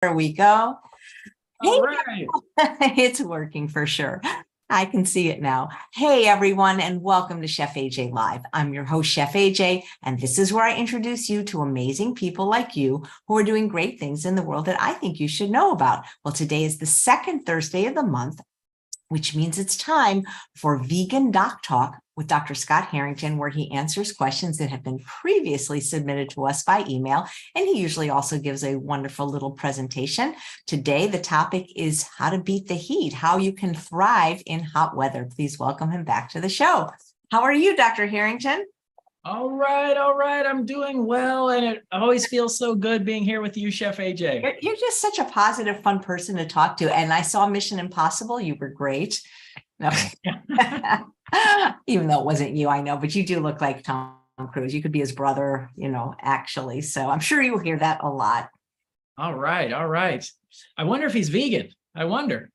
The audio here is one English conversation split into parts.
There we go. All right. It's working for sure. I can see it now. Hey, everyone, and welcome to Chef AJ Live. I'm your host, Chef AJ, and this is where I introduce you to amazing people like you who are doing great things in the world that I think you should know about. Well, today is the second Thursday of the month, which means it's time for Vegan Doc Talk with Dr. Scott Harrington, where he answers questions that have been previously submitted to us by email. And he usually also gives a wonderful little presentation. Today, the topic is how to beat the heat, how you can thrive in hot weather. Please welcome him back to the show. How are you, Dr. Harrington? All right. I'm doing well. And it always feels so good being here with you, Chef AJ. You're just such a positive, fun person to talk to. And I saw Mission Impossible. You were great. No. Even though it wasn't you, I know, but you do look like Tom Cruise. You could be his brother, actually. So I'm sure you'll hear that a lot. All right. I wonder if he's vegan. I wonder.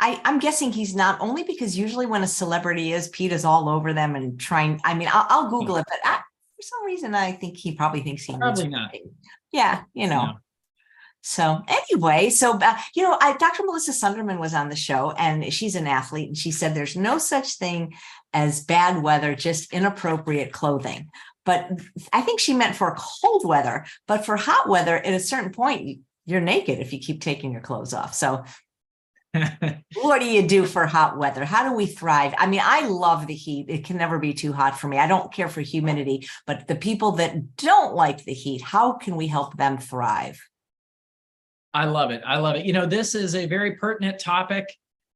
I'm guessing he's not, only because usually when a celebrity is, Pete is all over them and trying. I mean, I'll Google it, but for some reason, I think he probably thinks he probably not. Yeah, No. So anyway, Dr. Melissa Sunderman was on the show, and she's an athlete, and she said there's no such thing as bad weather, just inappropriate clothing. But I think she meant for cold weather, but for hot weather, at a certain point, you're naked if you keep taking your clothes off. So what do you do for hot weather? How do we thrive? I mean, I love the heat. It can never be too hot for me. I don't care for humidity, but the people that don't like the heat, how can we help them thrive? I love it. This is a very pertinent topic.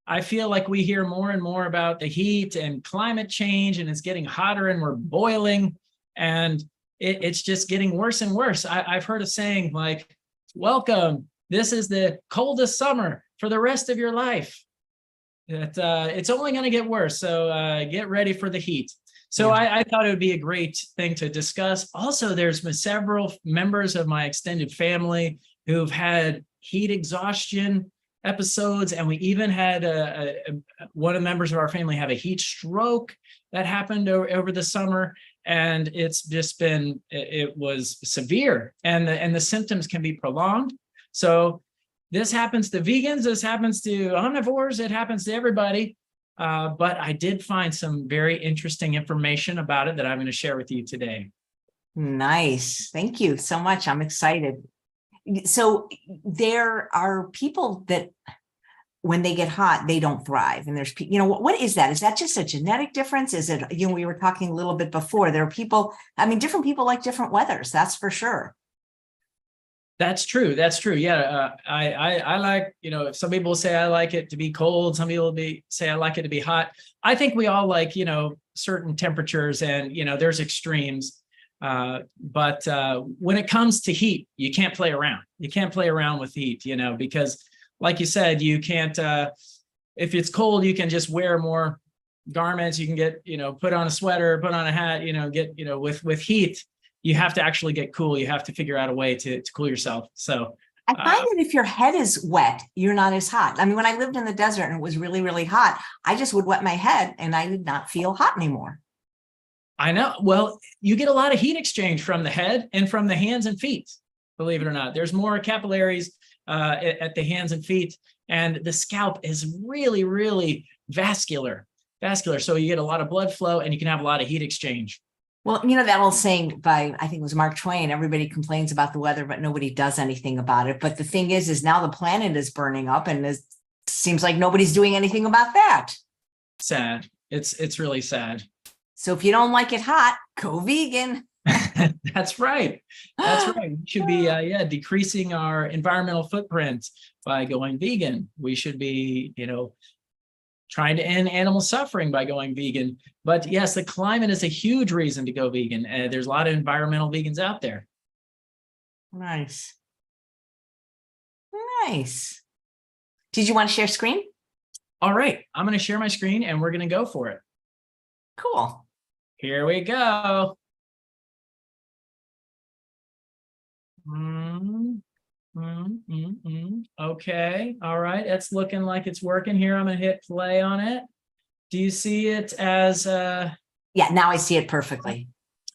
I feel like we hear more and more about the heat and climate change, and it's getting hotter and we're boiling, and it's just getting worse and worse. I've heard a saying like, welcome, this is the coldest summer for the rest of your life. It's only going to get worse. So get ready for the heat. So I thought it would be a great thing to discuss. Also, there's been several members of my extended family who've had heat exhaustion episodes. And we even had one of the members of our family have a heat stroke that happened over the summer. And it's just it was severe, and the symptoms can be prolonged. So this happens to vegans, this happens to omnivores, it happens to everybody. But I did find some very interesting information about it that I'm going to share with you today. Nice. Thank you so much. I'm excited. So there are people that when they get hot, they don't thrive. And there's, what is that? Is that just a genetic difference? Is it, we were talking a little bit before, there are people, different people like different weathers. That's for sure. That's true. Yeah. I like, if some people say I like it to be cold, some people say I like it to be hot. I think we all like, certain temperatures, and, there's extremes. But when it comes to heat, you can't play around. You can't play around with heat, because like you said, you can't, if it's cold, you can just wear more garments. You can get, put on a sweater, put on a hat, with heat, you have to actually get cool. You have to figure out a way to cool yourself. So I find that if your head is wet, you're not as hot. I mean, when I lived in the desert and it was really, really hot, I just would wet my head and I did not feel hot anymore. I know. Well, you get a lot of heat exchange from the head and from the hands and feet, believe it or not. There's more capillaries at the hands and feet, and the scalp is really, really vascular. So you get a lot of blood flow and you can have a lot of heat exchange. Well, that old saying by, I think it was Mark Twain, everybody complains about the weather, but nobody does anything about it. But the thing is now the planet is burning up, and it seems like nobody's doing anything about that. Sad. It's really sad. So if you don't like it hot, go vegan. That's right. We should be, decreasing our environmental footprint by going vegan. We should be, trying to end animal suffering by going vegan. But yes, the climate is a huge reason to go vegan. There's a lot of environmental vegans out there. Nice. Did you want to share screen? All right. I'm going to share my screen and we're going to go for it. Cool. Here we go. Okay. All right. It's looking like it's working here. I'm going to hit play on it. Do you see it as Yeah, now I see it perfectly.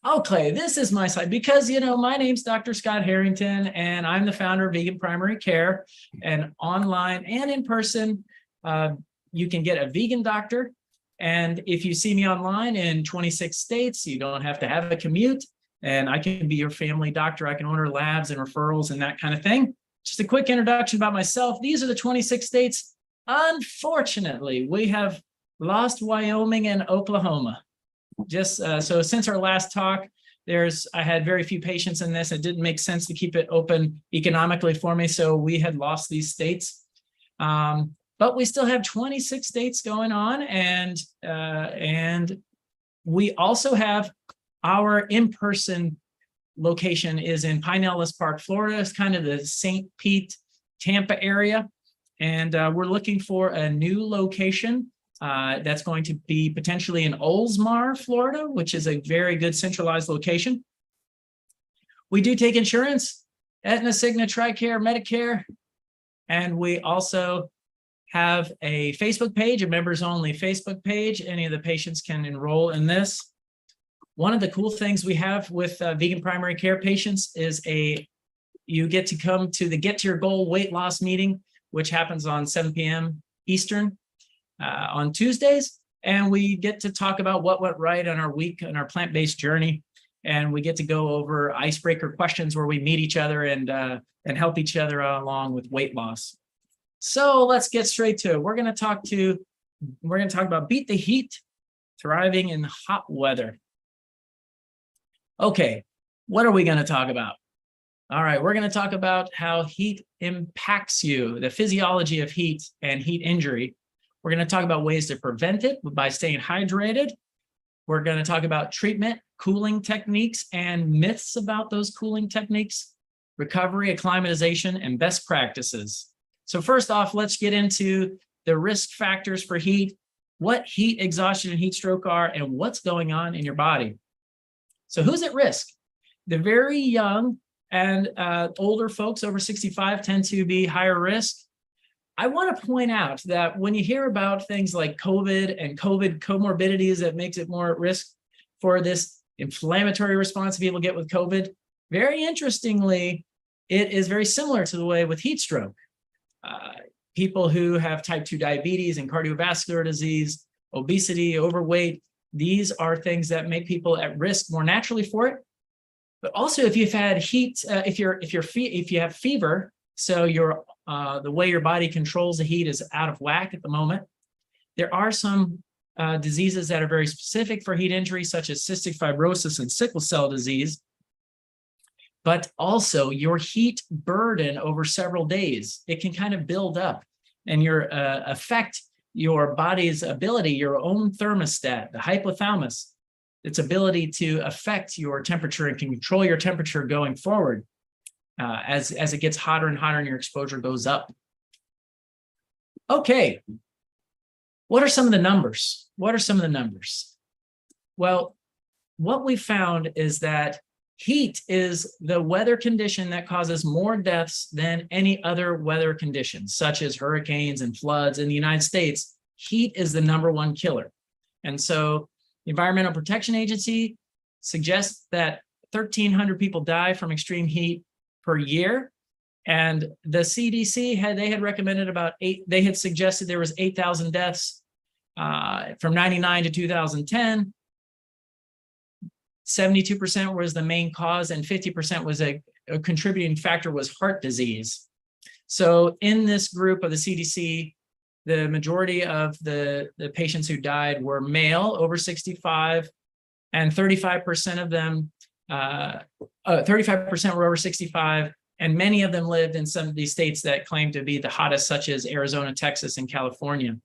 Okay, this is my side because, my name's Dr. Scott Harrington, and I'm the founder of Vegan Primary Care. And online and in person, you can get a vegan doctor. And if you see me online in 26 states, you don't have to have a commute. And I can be your family doctor. I can order labs and referrals and that kind of thing. Just a quick introduction about myself. These are the 26 states. Unfortunately, we have lost Wyoming and Oklahoma. Just so since our last talk, I had very few patients in this. It didn't make sense to keep it open economically for me. So we had lost these states. But we still have 26 states going on. And we also have our in-person location is in Pinellas Park, Florida. It's kind of the St. Pete, Tampa area. And we're looking for a new location. That's going to be potentially in Oldsmar, Florida, which is a very good centralized location. We do take insurance, Aetna, Cigna, TRICARE, Medicare, and we also have a Facebook page, a members-only Facebook page. Any of the patients can enroll in this. One of the cool things we have with vegan primary care patients is you get to come to the Get to Your Goal weight loss meeting, which happens on 7 p.m. Eastern. On Tuesdays, and we get to talk about what went right on our week on our plant-based journey, and we get to go over icebreaker questions where we meet each other and help each other along with weight loss. So let's get straight to it. We're going to talk about beat the heat, thriving in hot weather. Okay, what are we going to talk about? All right, we're going to talk about how heat impacts you, the physiology of heat and heat injury. We're going to talk about ways to prevent it by staying hydrated. We're going to talk about treatment, cooling techniques, and myths about those cooling techniques, recovery, acclimatization, and best practices. So first off, let's get into the risk factors for heat, what heat exhaustion and heat stroke are, and what's going on in your body. So who's at risk? The very young and older folks over 65 tend to be higher risk. I want to point out that when you hear about things like COVID and COVID comorbidities that makes it more at risk for this inflammatory response people get with COVID, very interestingly, it is very similar to the way with heat stroke. People who have type 2 diabetes and cardiovascular disease, obesity, overweight, these are things that make people at risk more naturally for it. But also if you've had heat, if you have fever, so the way your body controls the heat is out of whack at the moment. There are some diseases that are very specific for heat injury, such as cystic fibrosis and sickle cell disease. But also your heat burden over several days, it can kind of build up and affect your body's ability, your own thermostat, the hypothalamus, its ability to affect your temperature and can control your temperature going forward. As it gets hotter and hotter and your exposure goes up. Okay, what are some of the numbers? Well, what we found is that heat is the weather condition that causes more deaths than any other weather conditions, such as hurricanes and floods in the United States. Heat is the #1 killer. And so the Environmental Protection Agency suggests that 1,300 people die from extreme heat per year, and the CDC had recommended they had suggested there was 8,000 deaths from 99 to 2010. 72% was the main cause, and 50% was a contributing factor was heart disease. So in this group of the CDC, the majority of the patients who died were male over 65, and 35% of them 35% were over 65, and many of them lived in some of these states that claim to be the hottest, such as Arizona, Texas, and California.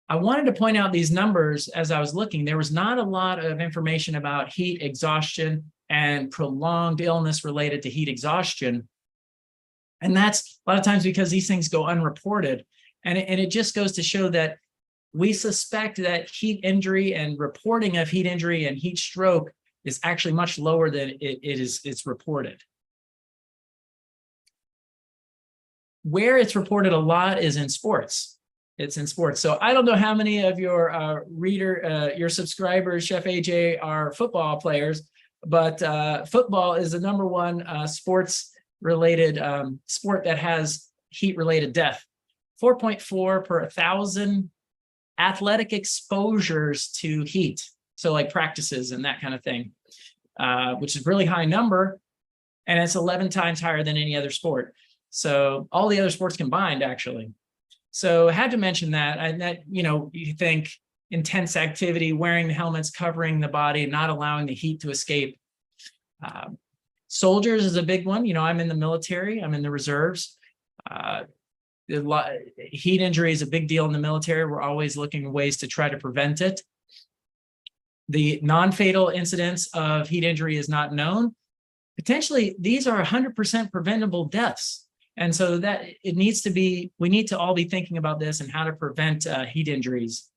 I wanted to point out these numbers as I was looking. There was not a lot of information about heat exhaustion and prolonged illness related to heat exhaustion. And that's a lot of times because these things go unreported. And it just goes to show that we suspect that heat injury and reporting of heat injury and heat stroke is actually much lower than it's reported. Where it's reported a lot is in sports. It's in sports. So I don't know how many of your your subscribers, Chef AJ, are football players, but football is the #1 sports related sport that has heat related death. 4.4 per 1,000 athletic exposures to heat. So like practices and that kind of thing, which is a really high number. And it's 11 times higher than any other sport. So all the other sports combined, actually. So I had to mention that. And that, you think intense activity, wearing the helmets, covering the body, not allowing the heat to escape. Soldiers is a big one. I'm in the military. I'm in the reserves. Heat injury is a big deal in the military. We're always looking for ways to try to prevent it. The non-fatal incidence of heat injury is not known. Potentially, these are 100% preventable deaths. And so that we need to all be thinking about this and how to prevent heat injuries.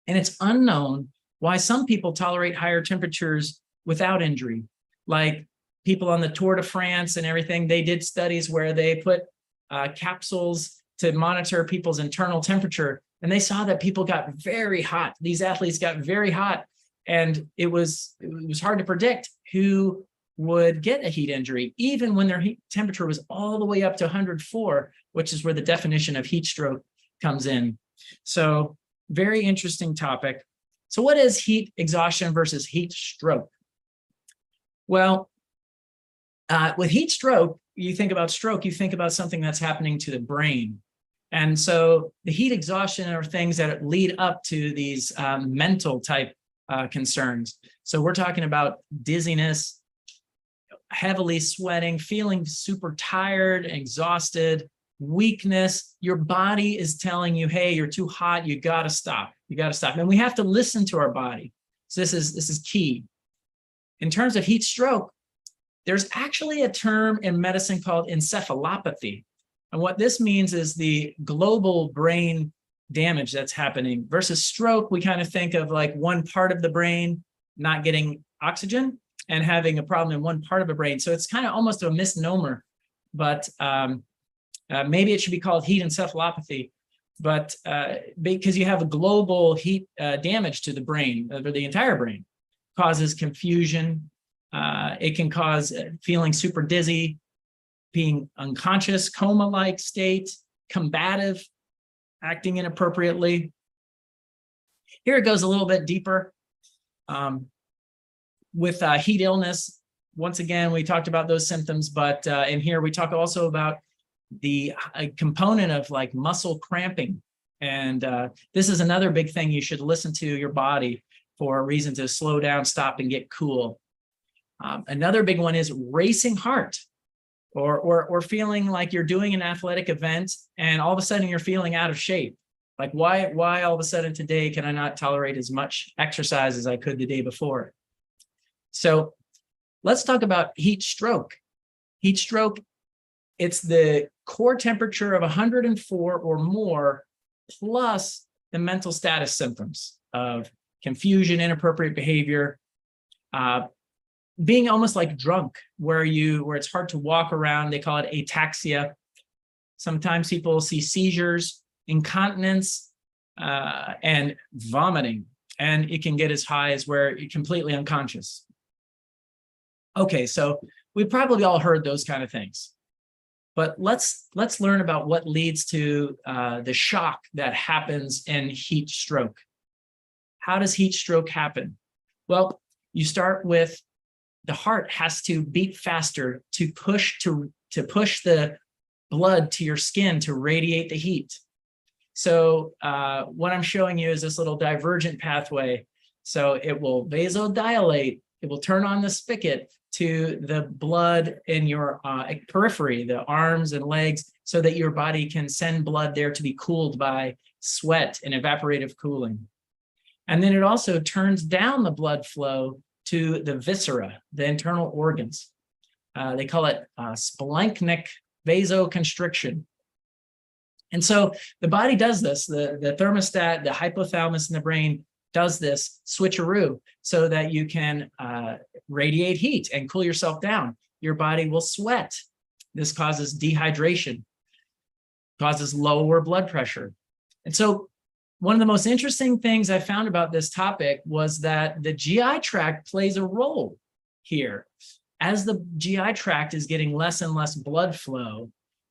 And it's unknown why some people tolerate higher temperatures without injury. Like people on the Tour de France and everything, they did studies where they put capsules to monitor people's internal temperature. And they saw that people got very hot. These athletes got very hot. And it was hard to predict who would get a heat injury, even when their heat temperature was all the way up to 104, which is where the definition of heat stroke comes in. So very interesting topic. So what is heat exhaustion versus heat stroke? Well, with heat stroke, you think about something that's happening to the brain. And so the heat exhaustion are things that lead up to these mental type concerns. So we're talking about dizziness, heavily sweating, feeling super tired, exhausted, weakness. Your body is telling you, hey, you're too hot. You got to stop. You got to stop. And we have to listen to our body. So this is key. In terms of heat stroke, there's actually a term in medicine called encephalopathy. And what this means is the global brain damage that's happening versus stroke. We kind of think of like one part of the brain not getting oxygen and having a problem in one part of the brain. So it's kind of almost a misnomer, but maybe it should be called heat encephalopathy, but because you have a global heat damage to the brain, or the entire brain, causes confusion. It can cause feeling super dizzy, being unconscious, coma-like state, combative, acting inappropriately. Here it goes a little bit deeper. With heat illness, once again, we talked about those symptoms, but in here we talk also about the component of like muscle cramping. And this is another big thing. You should listen to your body for a reason to slow down, stop, and get cool. Another big one is racing heart, or feeling like you're doing an athletic event and all of a sudden you're feeling out of shape. Like why all of a sudden today can I not tolerate as much exercise as I could the day before? So let's talk about heat stroke. Heat stroke, it's the core temperature of 104 or more, plus the mental status symptoms of confusion, inappropriate behavior, being almost like drunk, where it's hard to walk around. They call it ataxia. Sometimes people see seizures, incontinence, and vomiting, and it can get as high as where you're completely unconscious. Okay, so we've probably all heard those kind of things, but let's learn about what leads to the shock that happens in heat stroke. How does heat stroke happen? Well, you start with the heart has to beat faster to push the blood to your skin to radiate the heat. So what I'm showing you is this little divergent pathway. So it will vasodilate. It will turn on the spigot to the blood in your periphery, the arms and legs, so that your body can send blood there to be cooled by sweat and evaporative cooling. And then it also turns down the blood flow to the viscera, the internal organs. They call it splanchnic vasoconstriction. And so the body does this, the thermostat, the hypothalamus in the brain does this switcheroo so that you can radiate heat and cool yourself down. Your body will sweat. This causes dehydration, causes lower blood pressure. And so one of the most interesting things I found about this topic was that the GI tract plays a role here. As the GI tract is getting less and less blood flow,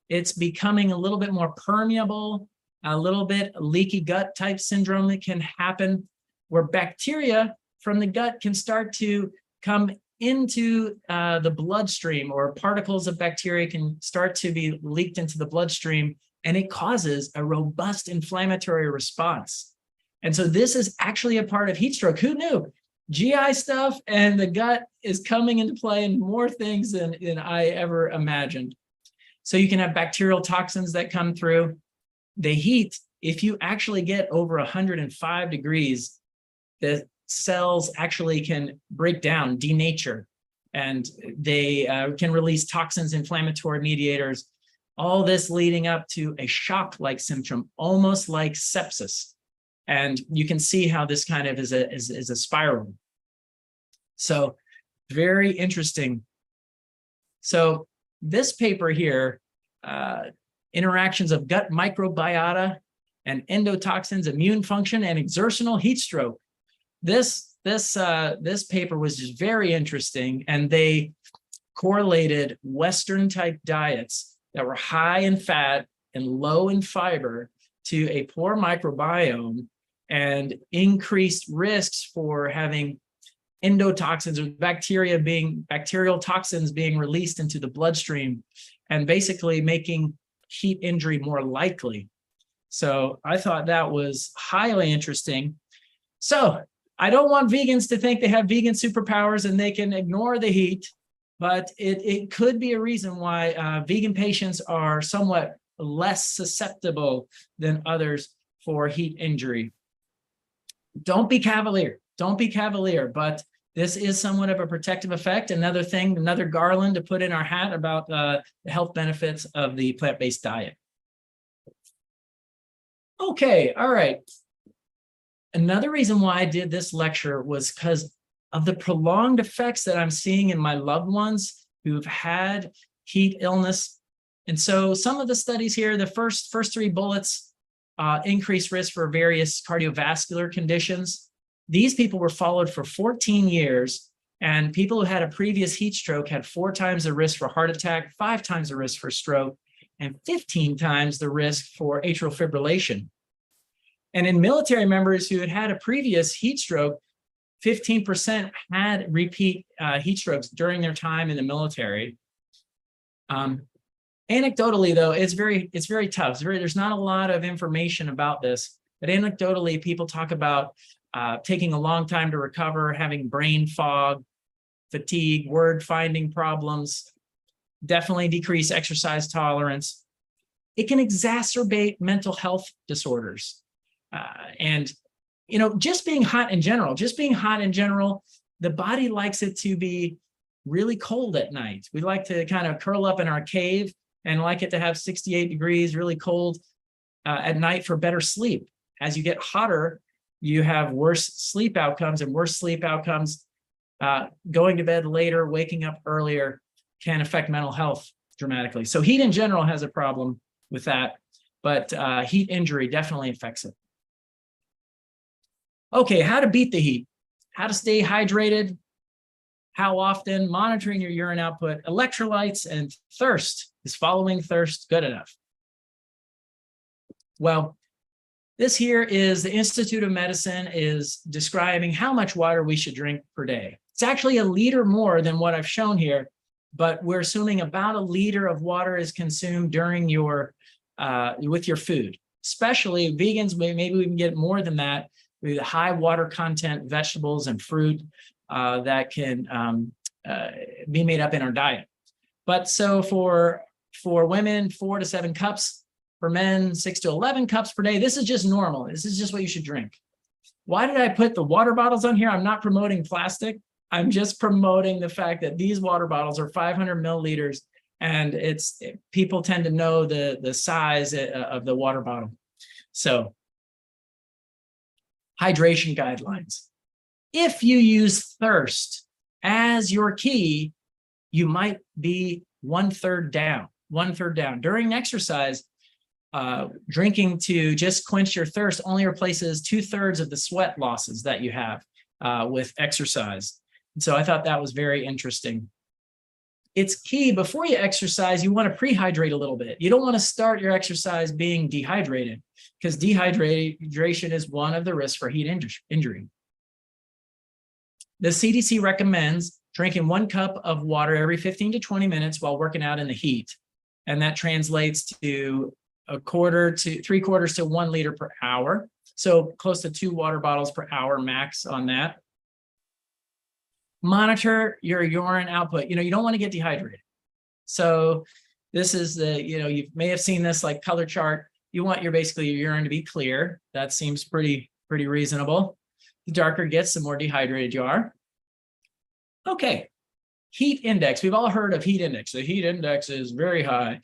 it's becoming a little bit more permeable, a little bit leaky gut type syndrome that can happen, where bacteria from the gut can start to come into the bloodstream, or particles of bacteria can start to be leaked into the bloodstream, and it causes a robust inflammatory response. And so this is actually a part of heat stroke. Who knew? GI stuff and the gut is coming into play in more things than I ever imagined. So you can have bacterial toxins that come through. The heat, if you actually get over 105 degrees, the cells actually can break down, denature, and they can release toxins, inflammatory mediators, all this leading up to a shock-like symptom, almost like sepsis. And you can see how this kind of is a spiral. So very interesting. So this paper here, interactions of gut microbiota and endotoxins, immune function, and exertional heat stroke. This paper was just very interesting, and they correlated Western type diets that were high in fat and low in fiber to a poor microbiome and increased risks for having endotoxins, or bacterial toxins being released into the bloodstream, and basically making heat injury more likely. So I thought that was highly interesting. So I don't want vegans to think they have vegan superpowers and they can ignore the heat, but it could be a reason why vegan patients are somewhat less susceptible than others for heat injury. Don't be cavalier. Don't be cavalier, but this is somewhat of a protective effect. Another thing, another garland to put in our hat about the health benefits of the plant-based diet. Okay, all right. Another reason why I did this lecture was because of the prolonged effects that I'm seeing in my loved ones who've had heat illness. And so some of the studies here, the first three bullets, increased risk for various cardiovascular conditions. These people were followed for 14 years, and people who had a previous heat stroke had 4 times the risk for heart attack, 5 times the risk for stroke, and 15 times the risk for atrial fibrillation. And in military members who had had a previous heat stroke, 15% had repeat heat strokes during their time in the military. Anecdotally, though, it's very tough. There's not a lot of information about this, but anecdotally, people talk about taking a long time to recover, having brain fog, fatigue, word finding problems, definitely decrease exercise tolerance. It can exacerbate mental health disorders. And, you know, just being hot in general, the body likes it to be really cold at night. We like to kind of curl up in our cave and like it to have 68 degrees, really cold at night for better sleep. As you get hotter, you have worse sleep outcomes, and worse sleep outcomes, going to bed later, waking up earlier, can affect mental health dramatically. So heat in general has a problem with that, but heat injury definitely affects it. Okay, how to beat the heat, how to stay hydrated, how often, monitoring your urine output, electrolytes, and thirst. Is following thirst good enough? Well, this here is the Institute of Medicine is describing how much water we should drink per day. It's actually 1 liter more than what I've shown here, but we're assuming about 1 liter of water is consumed during your with your food. Especially vegans, maybe we can get more than that with high water content vegetables and fruit that can be made up in our diet. But so for women, 4 to 7 cups. For men, 6 to 11 cups per day. This is just normal. This is just what you should drink. Why did I put the water bottles on here? I'm not promoting plastic. I'm just promoting the fact that these water bottles are 500 milliliters, and people tend to know the size of the water bottle. So, hydration guidelines. If you use thirst as your key, you might be 1/3 down. During exercise, drinking to just quench your thirst only replaces 2/3 of the sweat losses that you have with exercise. And so I thought that was very interesting. It's key before you exercise, you want to prehydrate a little bit. You don't want to start your exercise being dehydrated, because dehydration is one of the risks for heat injury. The CDC recommends drinking 1 cup of water every 15 to 20 minutes while working out in the heat. And that translates to 1/4 to 3/4 to 1 liter per hour. So close to 2 water bottles per hour max on that. Monitor your urine output. You don't want to get dehydrated. So this is you may have seen this like color chart. You want basically your urine to be clear. That seems pretty reasonable. The darker it gets, the more dehydrated you are. Okay, heat index. We've all heard of heat index. The heat index is very high.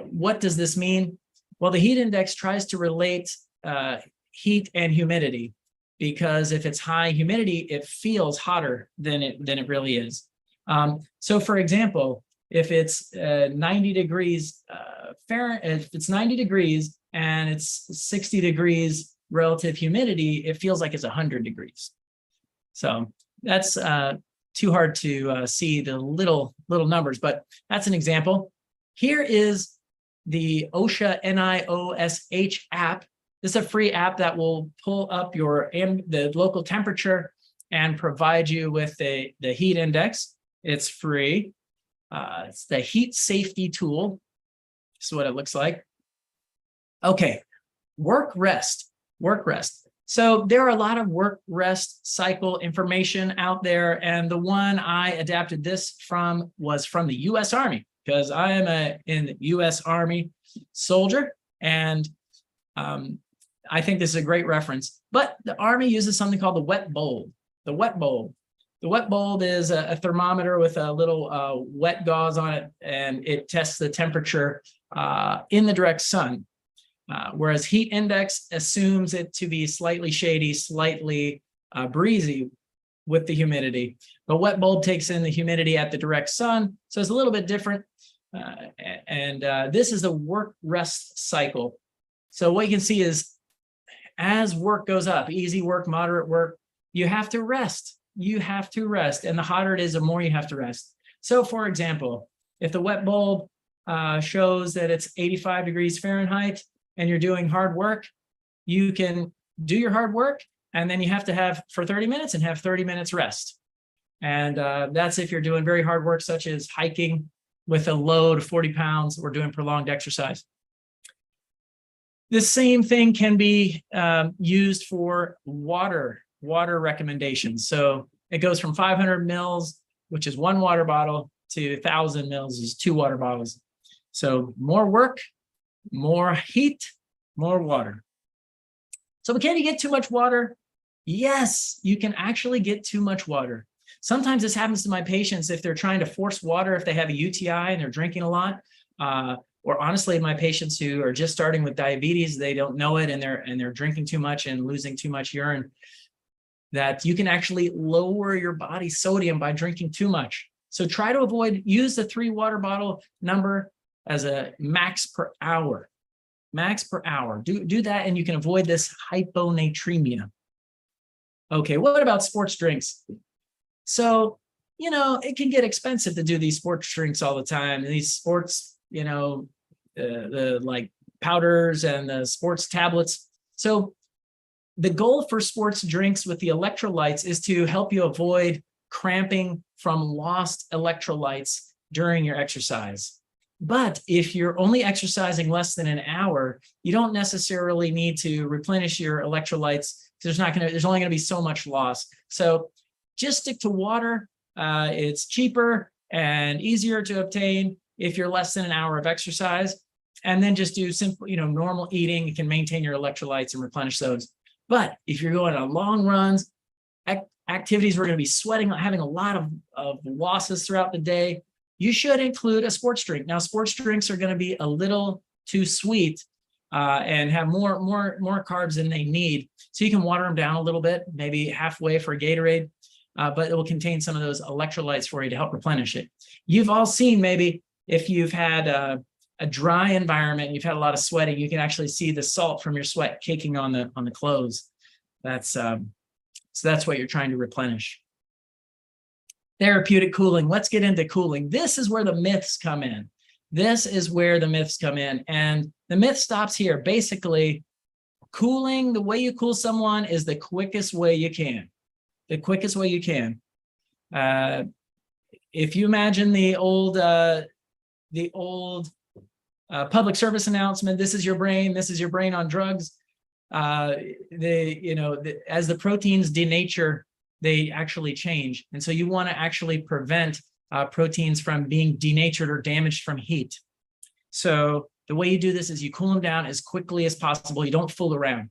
What does this mean? Well, the heat index tries to relate heat and humidity, because if it's high humidity, it feels hotter than it really is. So for example, if it's 90 degrees Fahrenheit, if it's 90 degrees and it's 60 degrees relative humidity, it feels like it's 100 degrees. So that's too hard to see the little numbers, but that's an example. Here is the OSHA NIOSH app. This is a free app that will pull up the local temperature and provide you with the heat index. It's free. It's the heat safety tool. This is what it looks like. Okay, work rest. So there are a lot of work rest cycle information out there, and the one I adapted this from was from the U.S. Army, because I am in the U.S. Army soldier, and I think this is a great reference. But the Army uses something called the wet bulb. The wet bulb is a thermometer with a little wet gauze on it, and it tests the temperature in the direct sun. Whereas heat index assumes it to be slightly shady, slightly breezy with the humidity. But wet bulb takes in the humidity at the direct sun, so it's a little bit different. This is the work rest cycle. So what you can see is, as work goes up, easy work, moderate work, you have to rest. You have to rest. And the hotter it is, the more you have to rest. So for example, if the wet bulb shows that it's 85 degrees Fahrenheit and you're doing hard work, you can do your hard work, and then you have to have for 30 minutes and have 30 minutes rest. And that's if you're doing very hard work, such as hiking with a load of 40 pounds or doing prolonged exercise. The same thing can be used for water recommendations. So it goes from 500 mils, which is 1 water bottle, to 1,000 mils is 2 water bottles. So more work, more heat, more water. So can you get too much water? Yes, you can actually get too much water. Sometimes this happens to my patients if they're trying to force water, if they have a UTI and they're drinking a lot. Or honestly, my patients who are just starting with diabetes, they don't know it, and they're drinking too much and losing too much urine, that you can actually lower your body's sodium by drinking too much. So try to use the 3 water bottle number as a max per hour. Max per hour. Do that, and you can avoid this hyponatremia. Okay, what about sports drinks? So, it can get expensive to do these sports drinks all the time. And these sports, the like powders and the sports tablets. So the goal for sports drinks with the electrolytes is to help you avoid cramping from lost electrolytes during your exercise. But if you're only exercising less than an hour, you don't necessarily need to replenish your electrolytes. There's only going to be so much loss. So just stick to water. It's cheaper and easier to obtain if you're less than an hour of exercise. And then just do simple, normal eating. You can maintain your electrolytes and replenish those. But if you're going on long runs, activities where you're going to be sweating, having a lot of losses throughout the day, you should include a sports drink. Now, sports drinks are going to be a little too sweet and have more carbs than they need. So you can water them down a little bit, maybe halfway for a Gatorade, but it will contain some of those electrolytes for you to help replenish it. You've all seen, maybe if you've had a dry environment, you've had a lot of sweating, you can actually see the salt from your sweat caking on the clothes. So that's what you're trying to replenish. Therapeutic cooling. Let's get into cooling. This is where the myths come in. This is where the myths come in. And the myth stops here. Basically, cooling, the way you cool someone is the quickest way you can. The quickest way you can. If you imagine the old public service announcement, this is your brain on drugs. As the proteins denature, they actually change. And so you want to actually prevent proteins from being denatured or damaged from heat. So the way you do this is you cool them down as quickly as possible. You don't fool around.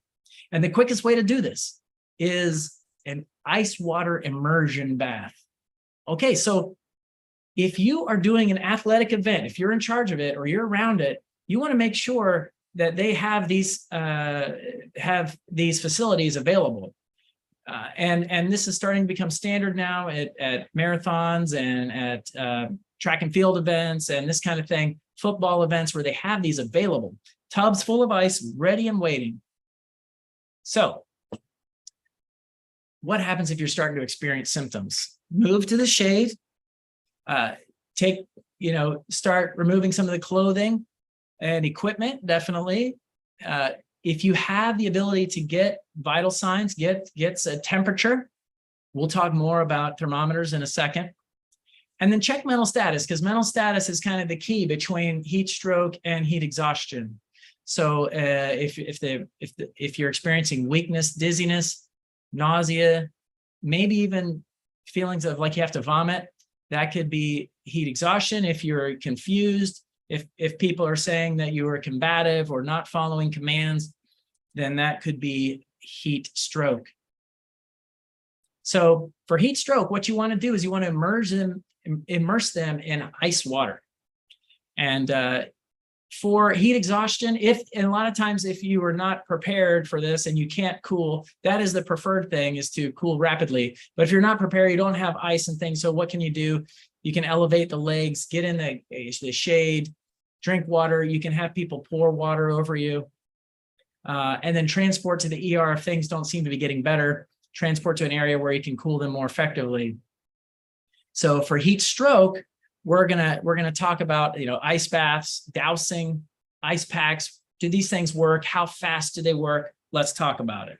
And the quickest way to do this is an ice water immersion bath. Okay, so if you are doing an athletic event, if you're in charge of it or you're around it, you want to make sure that they have these facilities available. And this is starting to become standard now at marathons and at track and field events and this kind of thing, football events where they have these available, tubs full of ice, ready and waiting. So what happens if you're starting to experience symptoms? Move to the shade, start removing some of the clothing and equipment, definitely. If you have the ability to get vital signs, gets a temperature, we'll talk more about thermometers in a second. And then check mental status, because mental status is kind of the key between heat stroke and heat exhaustion. So if you're experiencing weakness, dizziness, nausea, maybe even feelings of like you have to vomit, that could be heat exhaustion. If you're confused, if people are saying that you are combative or not following commands, then that could be heat stroke. So for heat stroke, what you want to do is you want to immerse them in ice water. And for heat exhaustion, and a lot of times if you are not prepared for this and you can't cool, that is the preferred thing, is to cool rapidly. But if you're not prepared, you don't have ice and things, so what can you do? You can elevate the legs, get in the shade, drink water. You can have people pour water over you, and then transport to the ER if things don't seem to be getting better. Transport to an area where you can cool them more effectively. So for heat stroke, we're gonna talk about ice baths, dousing, ice packs. Do these things work? How fast do they work? Let's talk about it.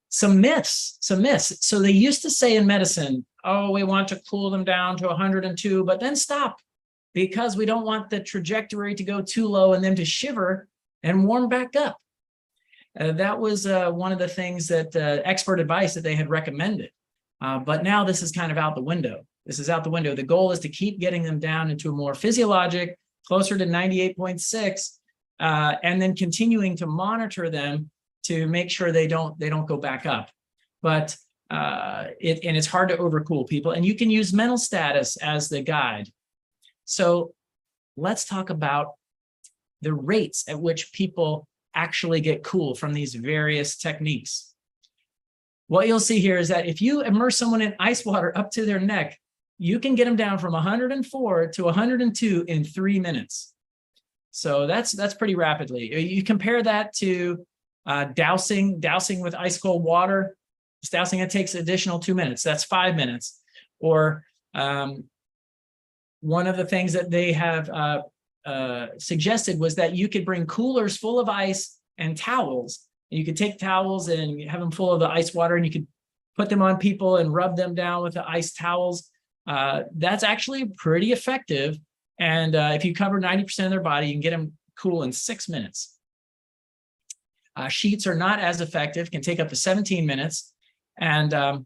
Some myths. So they used to say in medicine, oh, we want to cool them down to 102, but then stop, because we don't want the trajectory to go too low and them to shiver and warm back up. That was one of the things that expert advice that they had recommended. But now this is kind of out the window. This is out the window. The goal is to keep getting them down into a more physiologic, closer to 98.6, and then continuing to monitor them to make sure they don't go back up. But it's hard to overcool people, and you can use mental status as the guide. So let's talk about the rates at which people actually get cool from these various techniques. What you'll see here is that if you immerse someone in ice water up to their neck, you can get them down from 104 to 102 in 3 minutes. So that's pretty rapidly. You compare that to dousing with ice cold water. Just dousing, it takes additional 2 minutes. That's 5 minutes. Or one of the things that they have suggested was that you could bring coolers full of ice and towels. And you could take towels and have them full of the ice water, and you could put them on people and rub them down with the ice towels. That's actually pretty effective. And if you cover 90% of their body, you can get them cool in 6 minutes. Sheets are not as effective, can take up to 17 minutes. And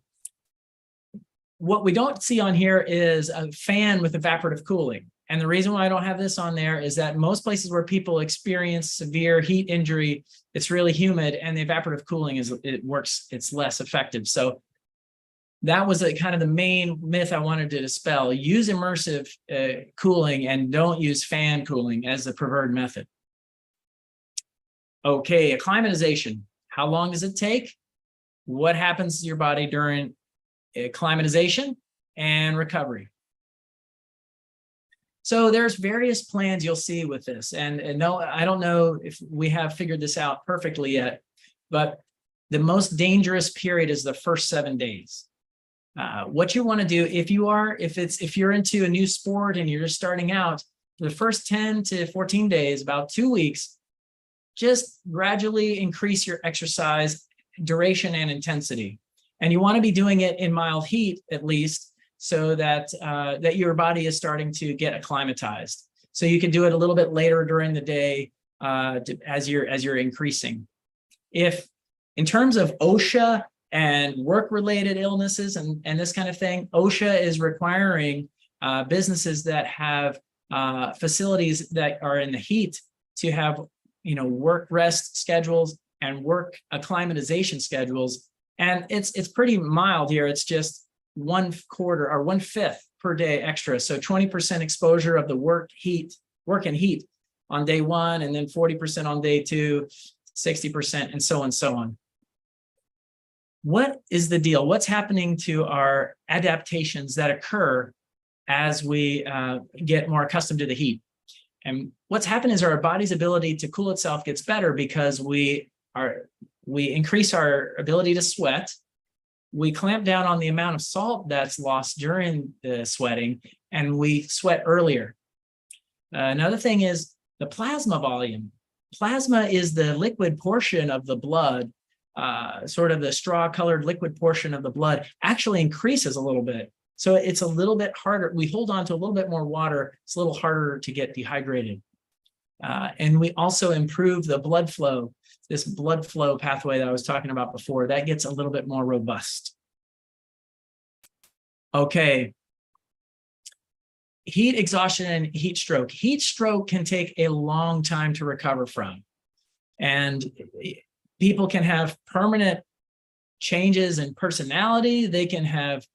what we don't see on here is a fan with evaporative cooling. And the reason why I don't have this on there is that most places where people experience severe heat injury, it's really humid, and the evaporative cooling it's less effective. So that was kind of the main myth I wanted to dispel. Use immersive cooling and don't use fan cooling as the preferred method. Okay, acclimatization. How long does it take? What happens to your body during acclimatization and recovery? So there's various plans you'll see with this. And no, I don't know if we have figured this out perfectly yet, but the most dangerous period is the first 7 days. What you want to do if you're into a new sport and you're just starting out, the first 10 to 14 days, about 2 weeks, just gradually increase your exercise duration and intensity. And you want to be doing it in mild heat at least, so that that your body is starting to get acclimatized. So you can do it a little bit later during the day as you're increasing. If in terms of OSHA and work-related illnesses and this kind of thing, OSHA is requiring businesses that have facilities that are in the heat to have, work rest schedules and work acclimatization schedules. And it's pretty mild here. It's just 1/4 or 1/5 per day extra. So 20% exposure of the work and heat on day 1, and then 40% on day 2, 60%, and so on. What is the deal? What's happening to our adaptations that occur as we get more accustomed to the heat? And what's happened is our body's ability to cool itself gets better because we increase our ability to sweat. We clamp down on the amount of salt that's lost during the sweating, and we sweat earlier. Another thing is the plasma volume. Plasma is the liquid portion of the blood, sort of the straw-colored liquid portion of the blood, actually increases a little bit. So it's a little bit harder. We hold on to a little bit more water. It's a little harder to get dehydrated. And we also improve the blood flow. This blood flow pathway that I was talking about before, that gets a little bit more robust. Okay. Heat exhaustion and heat stroke. Heat stroke can take a long time to recover from. And people can have permanent changes in personality. They can have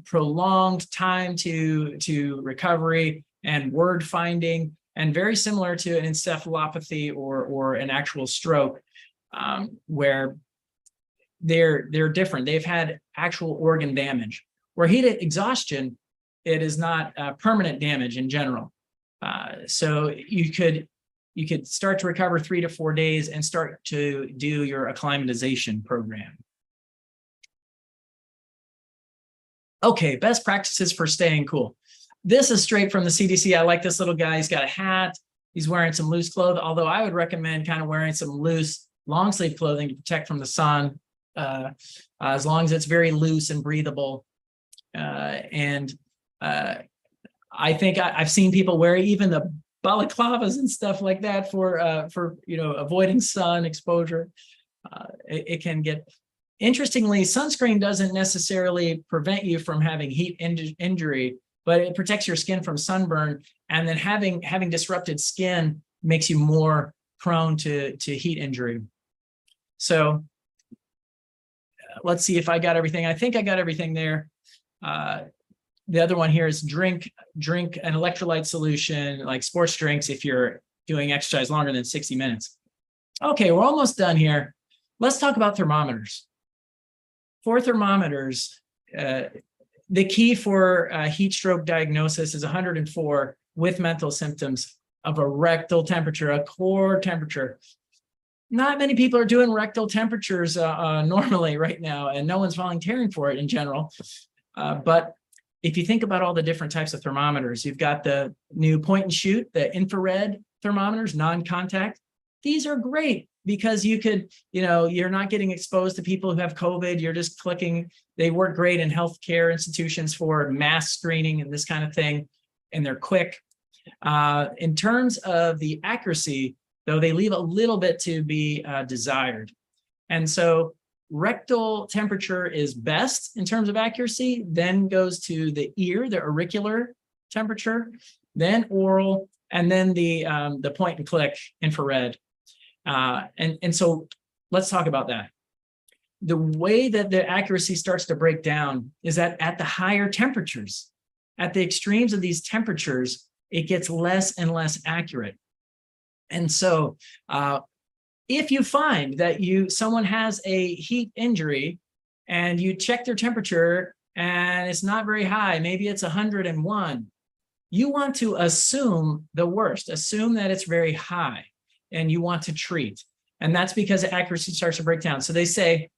prolonged time to recovery and word finding, and very similar to an encephalopathy or an actual stroke, where they're different. They've had actual organ damage. Where heat exhaustion, it is not permanent damage in general. So you could start to recover 3 to 4 days and start to do your acclimatization program. Okay, best practices for staying cool. This is straight from the CDC. I like this little guy. He's got a hat. He's wearing some loose clothes, although I would recommend kind of wearing some loose long sleeve clothing to protect from the sun, as long as it's very loose and breathable. I think I've seen people wear even the balaclavas and stuff like that for avoiding sun exposure. It can get, interestingly, sunscreen doesn't necessarily prevent you from having heat injury, but it protects your skin from sunburn. And then having disrupted skin makes you more prone to heat injury. So let's see if I got everything. I think I got everything there. The other one here is drink an electrolyte solution like sports drinks if you're doing exercise longer than 60 minutes. Okay, we're almost done here. Let's talk about thermometers. For thermometers, the key for heat stroke diagnosis is 104 with mental symptoms of a rectal temperature, a core temperature. Not many people are doing rectal temperatures normally right now, and no one's volunteering for it in general. But if you think about all the different types of thermometers, you've got the new point and shoot, the infrared thermometers, non-contact. These are great because you could, you're not getting exposed to people who have COVID. You're just clicking. They work great in healthcare institutions for mass screening and this kind of thing, and they're quick. In terms of the accuracy, though, they leave a little bit to be desired. And so rectal temperature is best in terms of accuracy, then goes to the ear, the auricular temperature, then oral, and then the point and click infrared. And so let's talk about that. The way that the accuracy starts to break down is that at the higher temperatures, at the extremes of these temperatures, it gets less and less accurate. And so if you find that someone has a heat injury and you check their temperature and it's not very high, maybe it's 101, you want to assume the worst, assume that it's very high, and you want to treat. And that's because accuracy starts to break down. So they say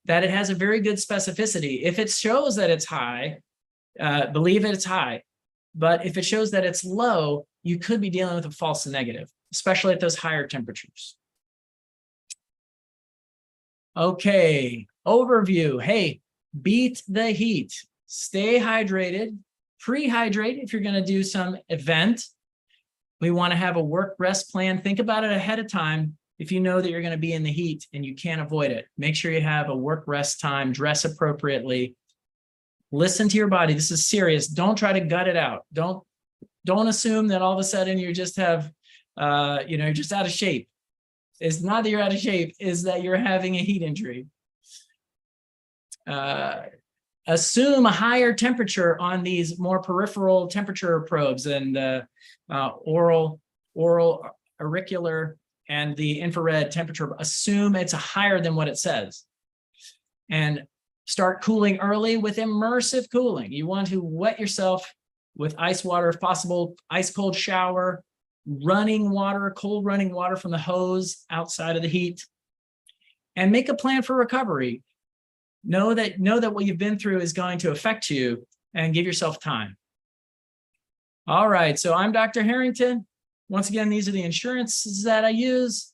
that it has a very good specificity. If it shows that it's high, believe it's high. But if it shows that it's low, you could be dealing with a false negative, especially at those higher temperatures. Okay, overview. Hey, beat the heat. Stay hydrated. Pre-hydrate if you're going to do some event. We want to have a work rest plan. Think about it ahead of time. If you know that you're going to be in the heat and you can't avoid it, make sure you have a work rest time, dress appropriately. Listen to your body. This is serious. Don't try to gut it out. Don't assume that all of a sudden you just have, you're just out of shape. It's not that you're out of shape, is that you're having a heat injury. Assume a higher temperature on these more peripheral temperature probes and oral, auricular, and the infrared temperature. Assume it's higher than what it says. And start cooling early with immersive cooling. You want to wet yourself with ice water, if possible, ice cold shower, running water, cold running water from the hose outside of the heat, and make a plan for recovery. Know that what you've been through is going to affect you, and give yourself time. All right, so I'm Dr. Harrington. Once again, these are the insurances that I use.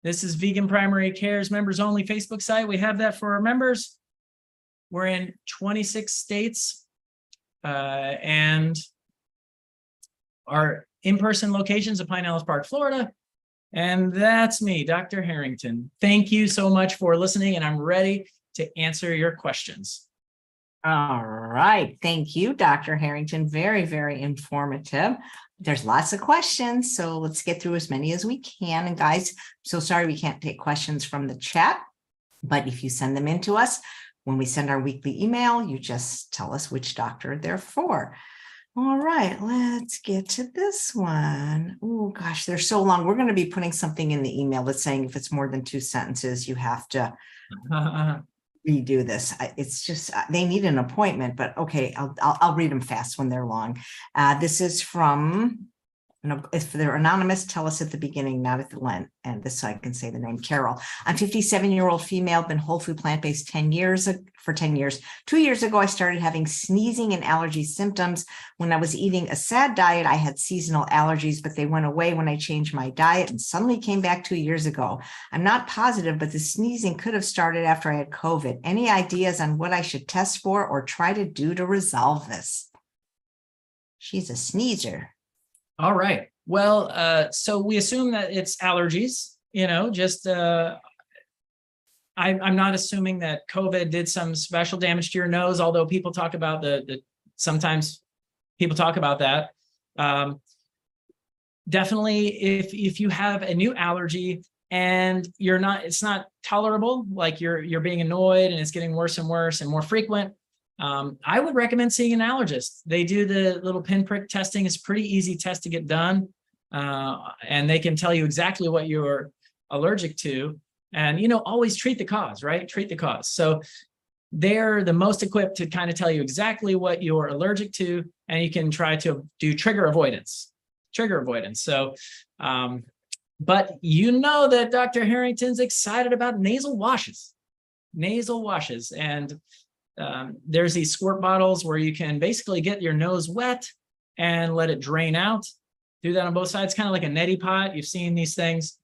This is Vegan Primary Care's members only Facebook site. We have that for our members. We're in 26 states, and our in-person locations of Pinellas Park, Florida. And that's me, Dr. Harrington. Thank you so much for listening, and I'm ready to answer your questions. All right. Thank you, Dr. Harrington. Very, very informative. There's lots of questions, so let's get through as many as we can. And guys, so sorry we can't take questions from the chat, but if you send them in to us, when we send our weekly email, you just tell us which doctor they're for. All right, let's get to this one. Oh gosh, they're so long. We're going to be putting something in the email that's saying if it's more than 2 sentences, you have to redo this. It's just, they need an appointment, but okay, I'll read them fast when they're long. This is from, if they're anonymous, tell us at the beginning, not at the end. And this, so I can say the name, Carol. I'm 57-year-old female, been whole food plant-based 10 years. 2 years ago, I started having sneezing and allergy symptoms. When I was eating a SAD diet, I had seasonal allergies, but they went away when I changed my diet and suddenly came back 2 years ago. I'm not positive, but the sneezing could have started after I had COVID. Any ideas on what I should test for or try to do to resolve this? She's a sneezer. All right. Well, so we assume that it's allergies, I'm not assuming that COVID did some special damage to your nose, although people talk about sometimes people talk about that. Definitely if you have a new allergy and it's not tolerable, like you're being annoyed and it's getting worse and worse and more frequent, I would recommend seeing an allergist. They do the little pinprick testing. It's a pretty easy test to get done. And they can tell you exactly what you're allergic to. And, always treat the cause, right? Treat the cause. So they're the most equipped to kind of tell you exactly what you're allergic to, and you can try to do trigger avoidance. So, but that Dr. Harrington's excited about nasal washes. And there's these squirt bottles where you can basically get your nose wet and let it drain out. Do that on both sides, kind of like a neti pot. You've seen these things.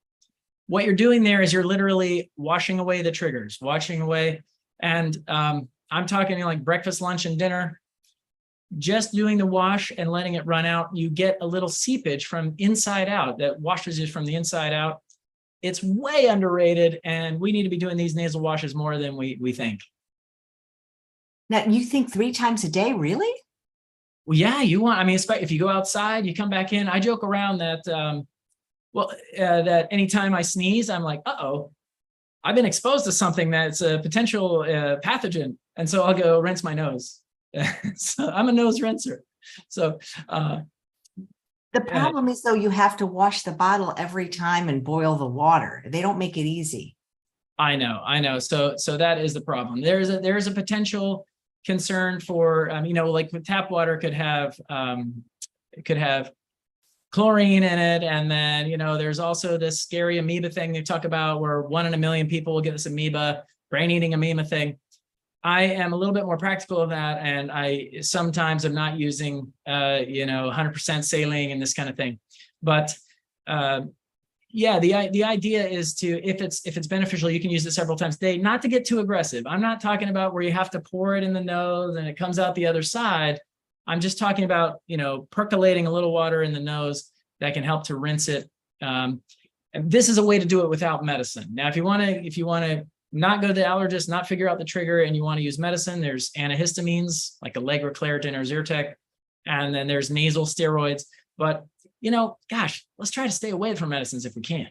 What you're doing there is you're literally washing away the triggers, And I'm talking like breakfast, lunch, and dinner. Just doing the wash and letting it run out, you get a little seepage from inside out that washes you from the inside out. It's way underrated, and we need to be doing these nasal washes more than we think. Now, you think 3 times a day, really? Well, yeah, if you go outside, you come back in. I joke around that, that anytime I sneeze, I'm like, uh-oh, I've been exposed to something that's a potential pathogen. And so I'll go rinse my nose. So I'm a nose rinser. So the problem is, though, you have to wash the bottle every time and boil the water. They don't make it easy. I know. So that is the problem. There is a potential concern for, like with tap water could have it could have chlorine in it. And then, there's also this scary amoeba thing they talk about where 1 in a million people will get this amoeba, brain-eating amoeba thing. I am a little bit more practical of that. And I sometimes am not using, 100% saline and this kind of thing. But yeah, the idea is to, if it's beneficial, you can use it several times a day, not to get too aggressive. I'm not talking about where you have to pour it in the nose and it comes out the other side. I'm just talking about, percolating a little water in the nose that can help to rinse it. And this is a way to do it without medicine. Now, if you want to not go to the allergist, not figure out the trigger, and you want to use medicine, there's antihistamines like Allegra, Claritin, or Zyrtec, and then there's nasal steroids. But gosh, let's try to stay away from medicines if we can.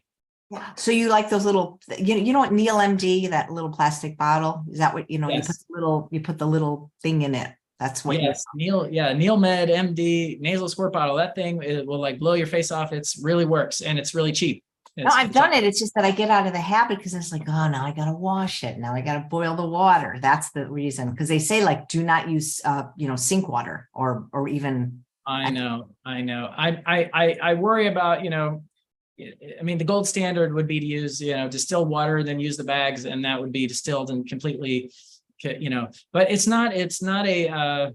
So you like those little, you know what, Neil MD, that little plastic bottle? Is that what, Yes. you put the little thing in it? That's what. Yes, Neil Med MD nasal squirt bottle. That thing, it will like blow your face off. It's really works and it's really cheap. No, I've done it. It's just that I get out of the habit because it's like, oh, now I got to wash it. Now I got to boil the water. That's the reason. Because they say like, do not use, sink water or even. I know. I worry about, the gold standard would be to use, distilled water, then use the bags, and that would be distilled and completely, but it's not a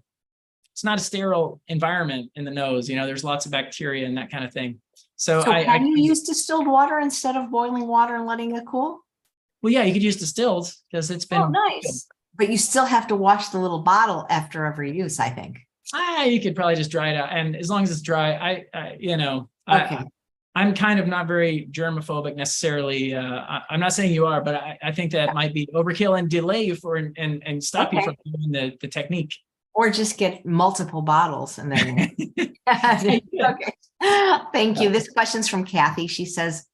sterile environment in the nose. There's lots of bacteria and that kind of thing. So can you use distilled water instead of boiling water and letting it cool? Well, yeah, you could use distilled because it's been nice. But you still have to wash the little bottle after every use, I think. You could probably just dry it out, and as long as it's dry, Okay. I'm kind of not very germophobic necessarily. I'm not saying you are, but I think that might be overkill and delay you and stop you from doing the technique. Or just get multiple bottles and then. Okay. Thank you. This question's from Kathy. She says,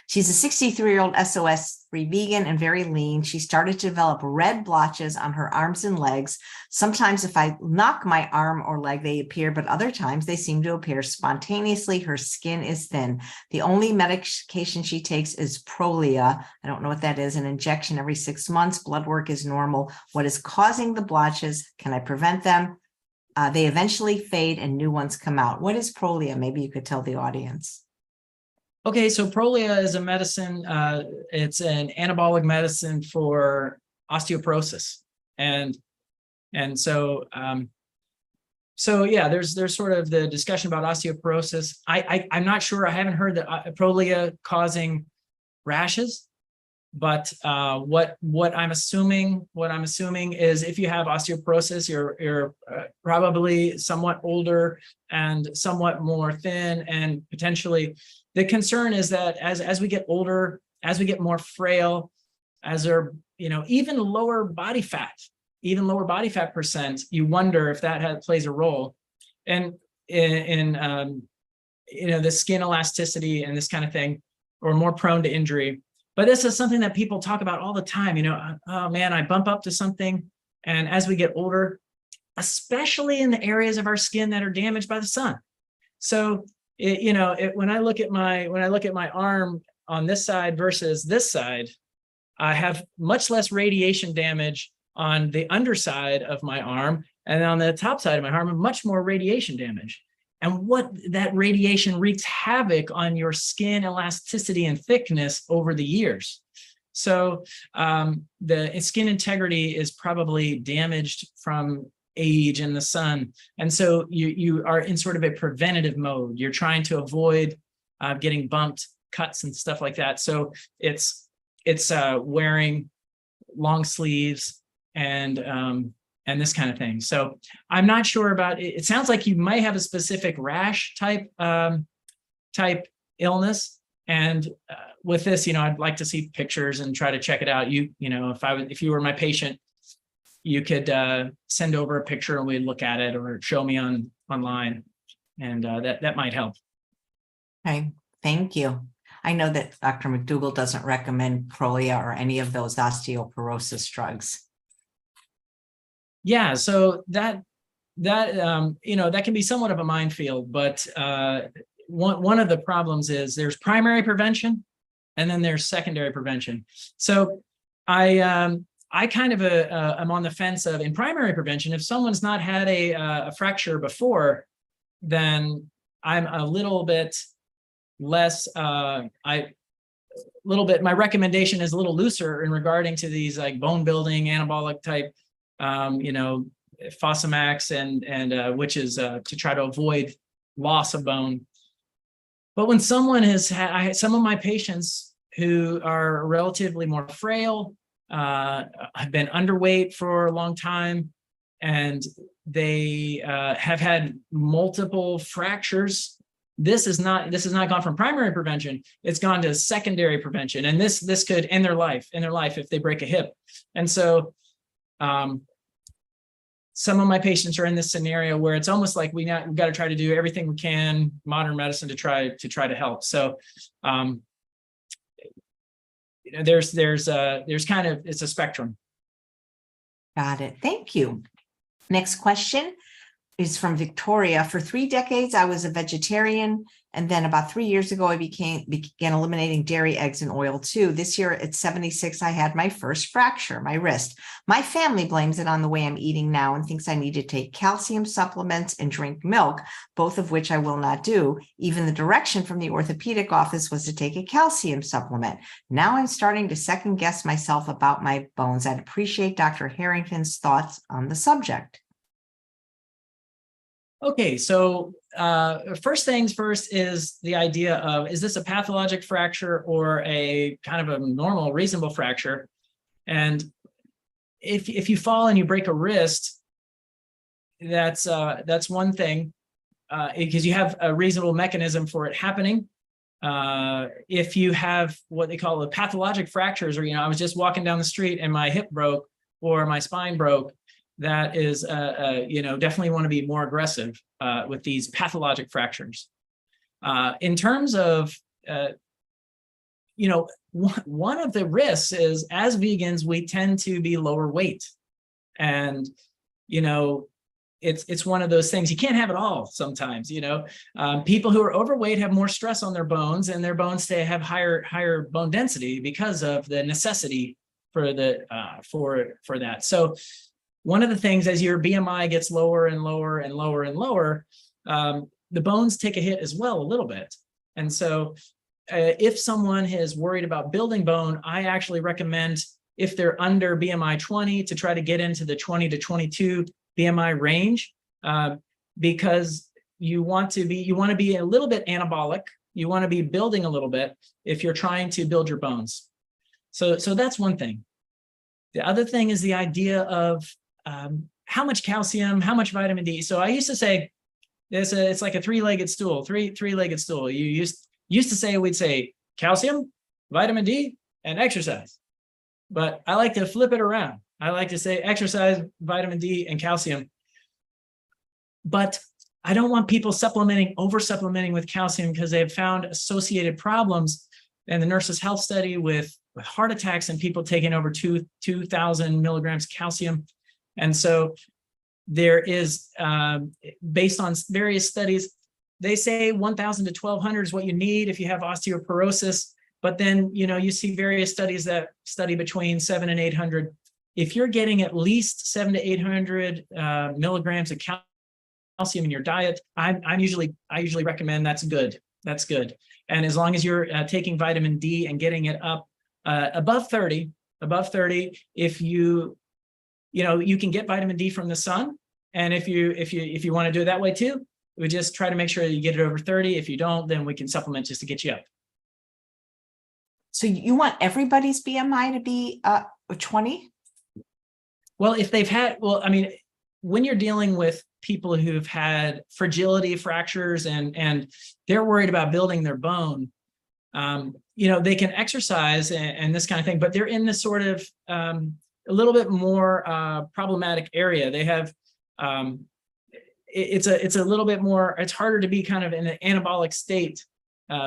she's a 63-year-old SOS-free vegan and very lean. She started to develop red blotches on her arms and legs. Sometimes if I knock my arm or leg, they appear, but other times they seem to appear spontaneously. Her skin is thin. The only medication she takes is Prolia. I don't know what that is, an injection every 6 months. Blood work is normal. What is causing the blotches? Can I prevent them? They eventually fade and new ones come out. What is Prolia? Maybe you could tell the audience. Okay, so Prolia is a medicine. It's an anabolic medicine for osteoporosis, and so yeah, there's sort of the discussion about osteoporosis. I'm not sure. I haven't heard that Prolia causing rashes, but what I'm assuming is if you have osteoporosis, you're probably somewhat older and somewhat more thin, and potentially. The concern is that as we get older, as we get more frail, as our, even lower body fat percent, you wonder if that plays a role. And in the skin elasticity and this kind of thing, or more prone to injury. But this is something that people talk about all the time. Oh man, I bump up to something. And as we get older, especially in the areas of our skin that are damaged by the sun. So when I look at my arm on this side versus this side, I have much less radiation damage on the underside of my arm, and on the top side of my arm, much more radiation damage. And what that radiation wreaks havoc on your skin elasticity and thickness over the years. So the skin integrity is probably damaged from age in the sun. And so you are in sort of a preventative mode. You're trying to avoid getting bumped, cuts and stuff like that. So it's wearing long sleeves and this kind of thing. So I'm not sure about it. It sounds like you might have a specific rash type illness. And with this, I'd like to see pictures and try to check it out. If you were my patient, you could send over a picture and we'd look at it, or show me online, and that might help. Okay, thank you. I know that Dr. McDougall doesn't recommend Prolia or any of those osteoporosis drugs. Yeah, so that can be somewhat of a minefield, but one of the problems is there's primary prevention and then there's secondary prevention. So I kind of am on the fence of, in primary prevention, if someone's not had a fracture before, then I'm a little bit less, my recommendation is a little looser in regarding to these like bone building, anabolic type, Fosamax and which is to try to avoid loss of bone. But when someone has had, some of my patients who are relatively more frail, have been underweight for a long time, and they have had multiple fractures. This has not gone from primary prevention. It's gone to secondary prevention, and this could end their life if they break a hip. And so, some of my patients are in this scenario where it's almost like we've got to try to do everything we can, modern medicine, to try to help. So, there's kind of, it's a spectrum. Got it. Thank you. Next question is from Victoria. For 3 decades, I was a vegetarian. And then about 3 years ago, I began eliminating dairy, eggs, and oil too. This year at 76, I had my first fracture, my wrist. My family blames it on the way I'm eating now and thinks I need to take calcium supplements and drink milk, both of which I will not do. Even the direction from the orthopedic office was to take a calcium supplement. Now I'm starting to second guess myself about my bones. I'd appreciate Dr. Harrington's thoughts on the subject. Okay, so first things first is the idea of, is this a pathologic fracture or a kind of a normal, reasonable fracture? And if you fall and you break a wrist, that's one thing, because you have a reasonable mechanism for it happening. If you have what they call the pathologic fractures, or I was just walking down the street and my hip broke or my spine broke, that is, definitely want to be more aggressive with these pathologic fractures. In terms of, one of the risks is, as vegans, we tend to be lower weight. And, it's one of those things, you can't have it all sometimes, people who are overweight have more stress on their bones, and their bones have higher bone density because of the necessity for that. So, one of the things, as your BMI gets lower and lower and lower and lower, the bones take a hit as well a little bit. And so if someone is worried about building bone, I actually recommend, if they're under BMI 20, to try to get into the 20 to 22 BMI range, because you want to be a little bit anabolic. You want to be building a little bit if you're trying to build your bones. So that's one thing. The other thing is the idea of how much calcium, how much vitamin D. So I used to say it's like a three-legged stool, three-legged stool. You used to say, we'd say calcium, vitamin D, and exercise. But I like to flip it around. I like to say exercise, vitamin D, and calcium. But I don't want people over supplementing with calcium, because they have found associated problems in the Nurses' Health study with heart attacks and people taking over 2,000 milligrams of calcium. And so there is, based on various studies, they say 1,000 to 1,200 is what you need if you have osteoporosis. But then, you see various studies that study between 700 and 800. If you're getting at least 700 to 800 milligrams of calcium in your diet, I usually recommend that's good. That's good. And as long as you're taking vitamin D and getting it up above 30, if you can get vitamin D from the sun. And if you want to do it that way too, we just try to make sure you get it over 30. If you don't, then we can supplement just to get you up. So you want everybody's BMI to be 20? Well, when you're dealing with people who've had fragility fractures and they're worried about building their bone, they can exercise and this kind of thing, but they're in this sort of a little bit more problematic area. They have, it's a little bit more, it's harder to be kind of in an anabolic state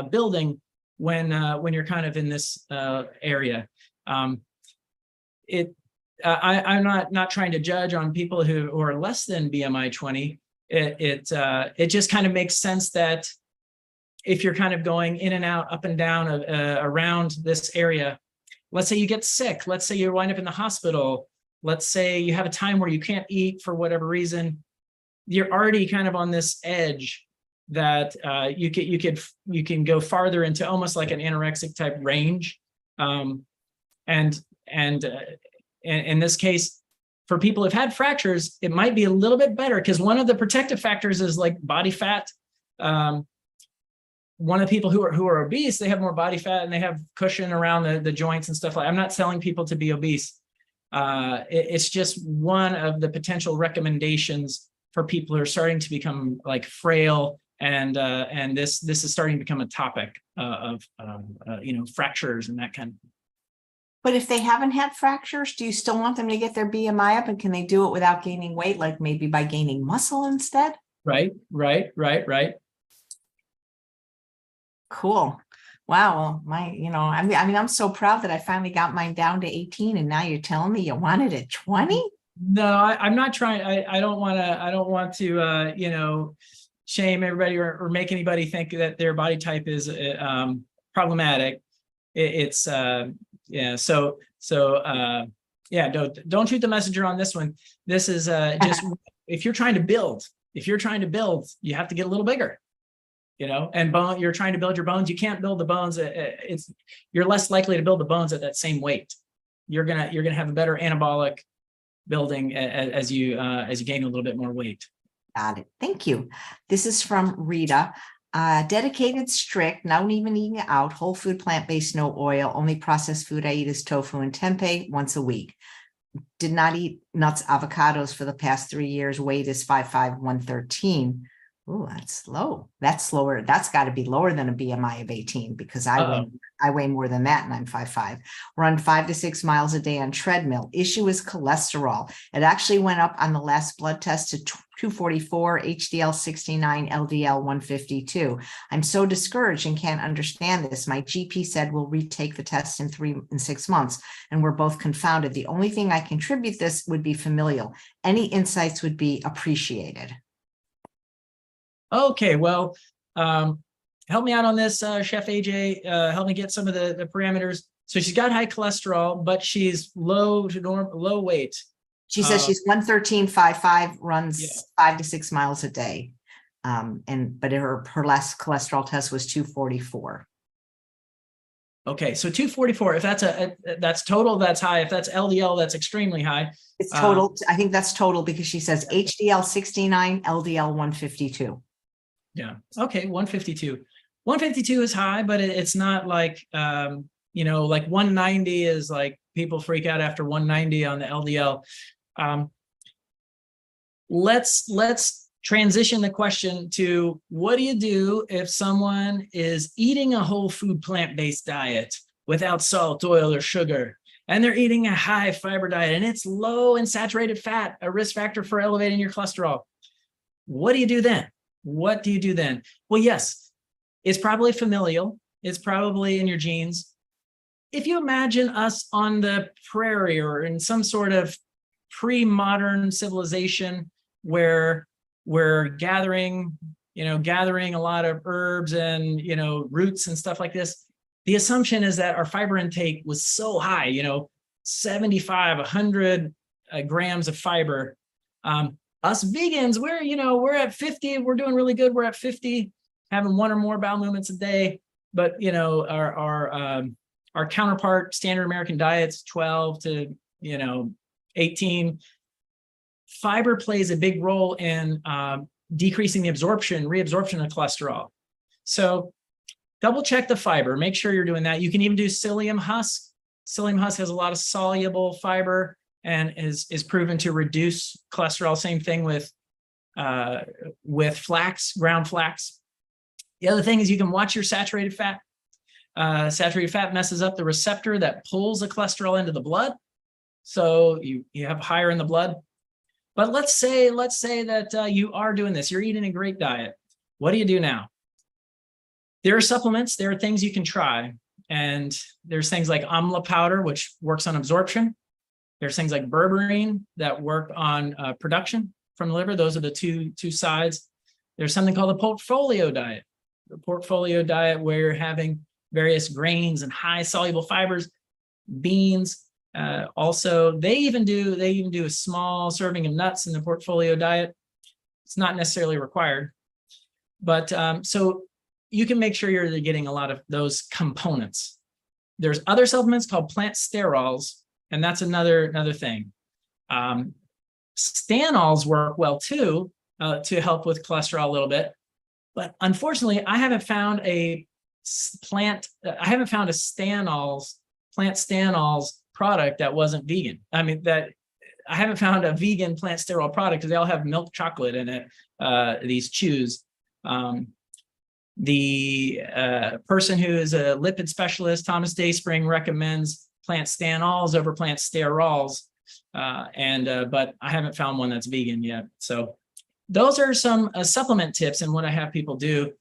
building when you're kind of in this area. I'm not trying to judge on people who are less than BMI 20. It just kind of makes sense that if you're kind of going in and out, up and down around this area, let's say you get sick, let's say you wind up in the hospital, let's say you have a time where you can't eat for whatever reason, you're already kind of on this edge that you can go farther into almost like an anorexic type range. And in this case, for people who've had fractures, it might be a little bit better because one of the protective factors is like body fat. One of the people who are obese, they have more body fat and they have cushion around the joints and stuff like. I'm not telling people to be obese. It's just one of the potential recommendations for people who are starting to become like frail, and this is starting to become a topic of fractures and that kind of. But if they haven't had fractures, do you still want them to get their BMI up, and can they do it without gaining weight, like maybe by gaining muscle instead? Right. Cool. Wow. Well, I'm so proud that I finally got mine down to 18, and now you're telling me you want it at 20? No, I'm not trying. I don't want to shame everybody or make anybody think that their body type is problematic. It's yeah. So yeah. Don't shoot the messenger on this one. This is just if you're trying to build, you have to get a little bigger. And bone, you're trying to build your bones. You can't build the bones. You're less likely to build the bones at that same weight. You're gonna have a better anabolic building as you gain a little bit more weight. Got it. Thank you. This is from Rita. Dedicated, strict, not even eating out, whole food, plant-based, no oil. Only processed food I eat is tofu and tempeh once a week. Did not eat nuts, avocados for the past 3 years. Weight is 5'5", 113. Ooh, that's low. That's slower. That's got to be lower than a BMI of 18 because I weigh more than that and I'm 5'5". Run 5 to 6 miles a day on treadmill. Issue is cholesterol. It actually went up on the last blood test to 244, HDL 69, LDL 152. I'm so discouraged and can't understand this. My GP said we'll retake the test in 3 and 6 months, and we're both confounded. The only thing I contribute this would be familial. Any insights would be appreciated. Okay, well, help me out on this, Chef AJ. Help me get some of the parameters. So she's got high cholesterol, but she's low weight. She says she's 113, 5'5", runs 5 to 6 miles a day. But her last cholesterol test was 244. Okay, so 244. If that's total, that's high. If that's LDL, that's extremely high. It's total. I think that's total because she says HDL 69, LDL 152. Yeah. Okay. 152. 152 is high, but it's not like, like 190 is like people freak out after 190 on the LDL. Let's transition the question to what do you do if someone is eating a whole food plant-based diet without salt, oil, or sugar, and they're eating a high fiber diet and it's low in saturated fat, a risk factor for elevating your cholesterol? What do you do then? What do you do then? Well, yes, it's probably familial. It's probably in your genes. If you imagine us on the prairie or in some sort of pre-modern civilization where we're gathering a lot of herbs and, roots and stuff like this, the assumption is that our fiber intake was so high, 75, 100 grams of fiber. Us vegans, we're at 50. We're doing really good. We're at 50, having 1 or more bowel movements a day. But our counterpart standard American diet's 12 to 18. Fiber plays a big role in decreasing the reabsorption of cholesterol. So double check the fiber. Make sure you're doing that. You can even do psyllium husk. Psyllium husk has a lot of soluble fiber and is proven to reduce cholesterol. Same thing with flax, ground flax. The other thing is you can watch your saturated fat. Saturated fat messes up the receptor that pulls the cholesterol into the blood. So you have higher in the blood. But let's say that you are doing this. You're eating a great diet. What do you do now? There are supplements. There are things you can try. And there's things like amla powder, which works on absorption. There's things like berberine that work on production from the liver. Those are the two sides. There's something called a portfolio diet. The portfolio diet where you're having various grains and high soluble fibers, beans. Also, they even do a small serving of nuts in the portfolio diet. It's not necessarily required. But so you can make sure you're getting a lot of those components. There's other supplements called plant sterols, and that's another thing. Stanols work well too, to help with cholesterol a little bit. But unfortunately, I haven't found a plant stanols, plant stanols product that wasn't vegan. I mean, that I haven't found a vegan plant sterol product because they all have milk chocolate in it, these chews. The person who is a lipid specialist, Thomas Dayspring, recommends plant stanols over plant sterols. But I haven't found one that's vegan yet. So those are some supplement tips. And what I have people do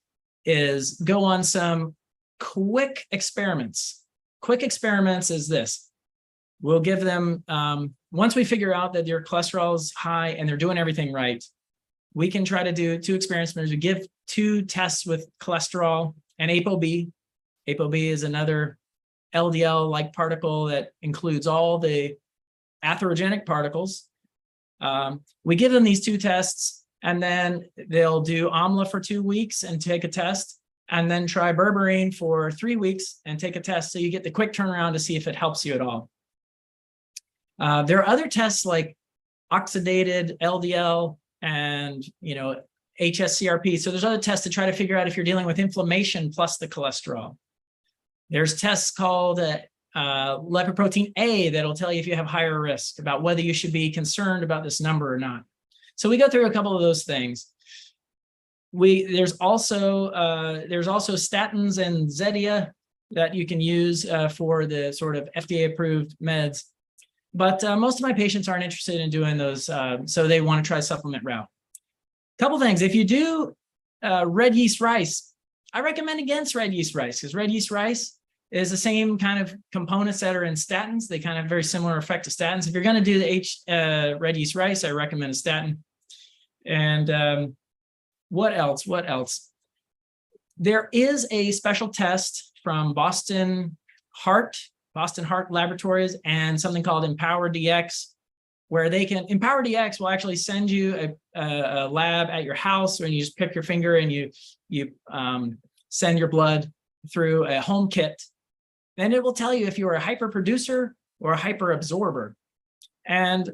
is go on some quick experiments. Quick experiments is this. We'll give them, once we figure out that your cholesterol is high and they're doing everything right, we can try to do 2 experiments. We give 2 tests with cholesterol and ApoB. ApoB is another LDL-like particle that includes all the atherogenic particles. We give them these 2 tests, and then they'll do AMLA for 2 weeks and take a test, and then try berberine for 3 weeks and take a test. So you get the quick turnaround to see if it helps you at all. There are other tests like oxidated LDL and, HSCRP. So there's other tests to try to figure out if you're dealing with inflammation plus the cholesterol. There's tests called lipoprotein A that'll tell you if you have higher risk, about whether you should be concerned about this number or not. So we go through a couple of those things. There's also statins and Zetia that you can use for the sort of FDA-approved meds. But most of my patients aren't interested in doing those, so they want to try supplement route. Couple things. If you do red yeast rice, I recommend against red yeast rice, because red yeast rice is the same kind of components that are in statins. They kind of have very similar effect to statins. If you're going to do the red yeast rice, I recommend a statin. And what else? There is a special test from Boston Heart Laboratories and something called EmpowerDX, where EmpowerDX will actually send you a lab at your house, and you just prick your finger and you send your blood through a home kit. Then it will tell you if you're a hyperproducer or a hyperabsorber. And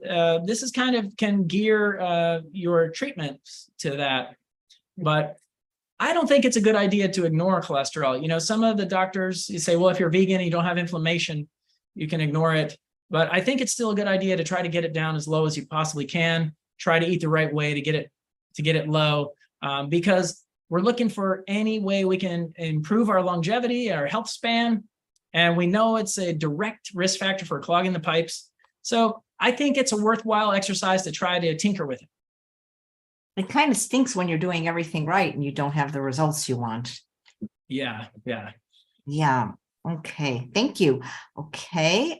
this is can gear your treatment to that. But I don't think it's a good idea to ignore cholesterol. Some of the doctors, you say, well, if you're vegan and you don't have inflammation, you can ignore it. But I think it's still a good idea to try to get it down as low as you possibly can. Try to eat the right way to get it low, because we're looking for any way we can improve our longevity, our health span, and we know it's a direct risk factor for clogging the pipes. So I think it's a worthwhile exercise to try to tinker with it. It kind of stinks when you're doing everything right and you don't have the results you want. Yeah. Okay, thank you. Okay,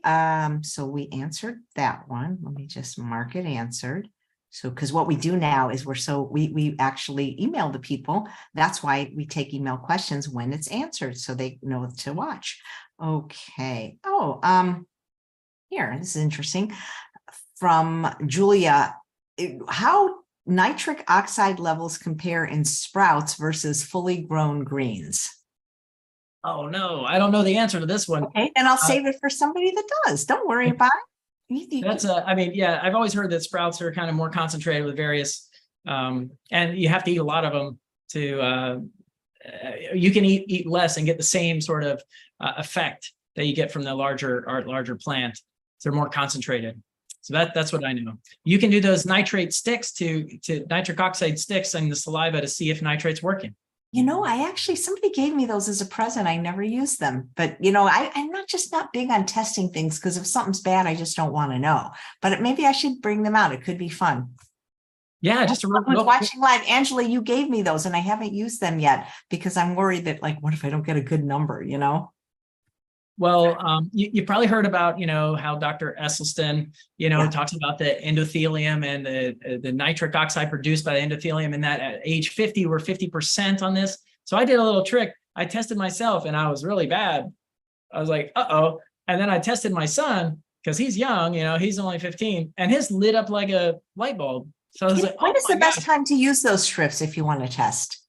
so we answered that one. Let me just mark it answered. So, because what we do now is we actually email the people. That's why we take email questions when it's answered, so they know to watch. Okay. Here, this is interesting. From Julia, how nitric oxide levels compare in sprouts versus fully grown greens? Oh no, I don't know the answer to this one. Okay, then I'll save it for somebody that does. Don't worry about it. That's I've always heard that sprouts are kind of more concentrated with various, and you have to eat a lot of them to, you can eat less and get the same sort of effect that you get from the larger plant. So they're more concentrated. So that's what I know. You can do those nitrate sticks to nitric oxide sticks in the saliva to see if nitrate's working. Somebody gave me those as a present. I never used them, but I'm not big on testing things, because if something's bad, I just don't want to know. But maybe I should bring them out. It could be fun. Yeah, just watching live. Angela, you gave me those, and I haven't used them yet because I'm worried that, what if I don't get a good number? Well, you probably heard about, how Dr. Esselstyn, talks about the endothelium and the nitric oxide produced by the endothelium, and that at age 50, we're 50% on this. So I did a little trick. I tested myself and I was really bad. I was like, uh-oh. And then I tested my son because he's young, he's only 15, and his lit up like a light bulb. So I was like, When oh is my the best gosh. time to use those strips if you want to test?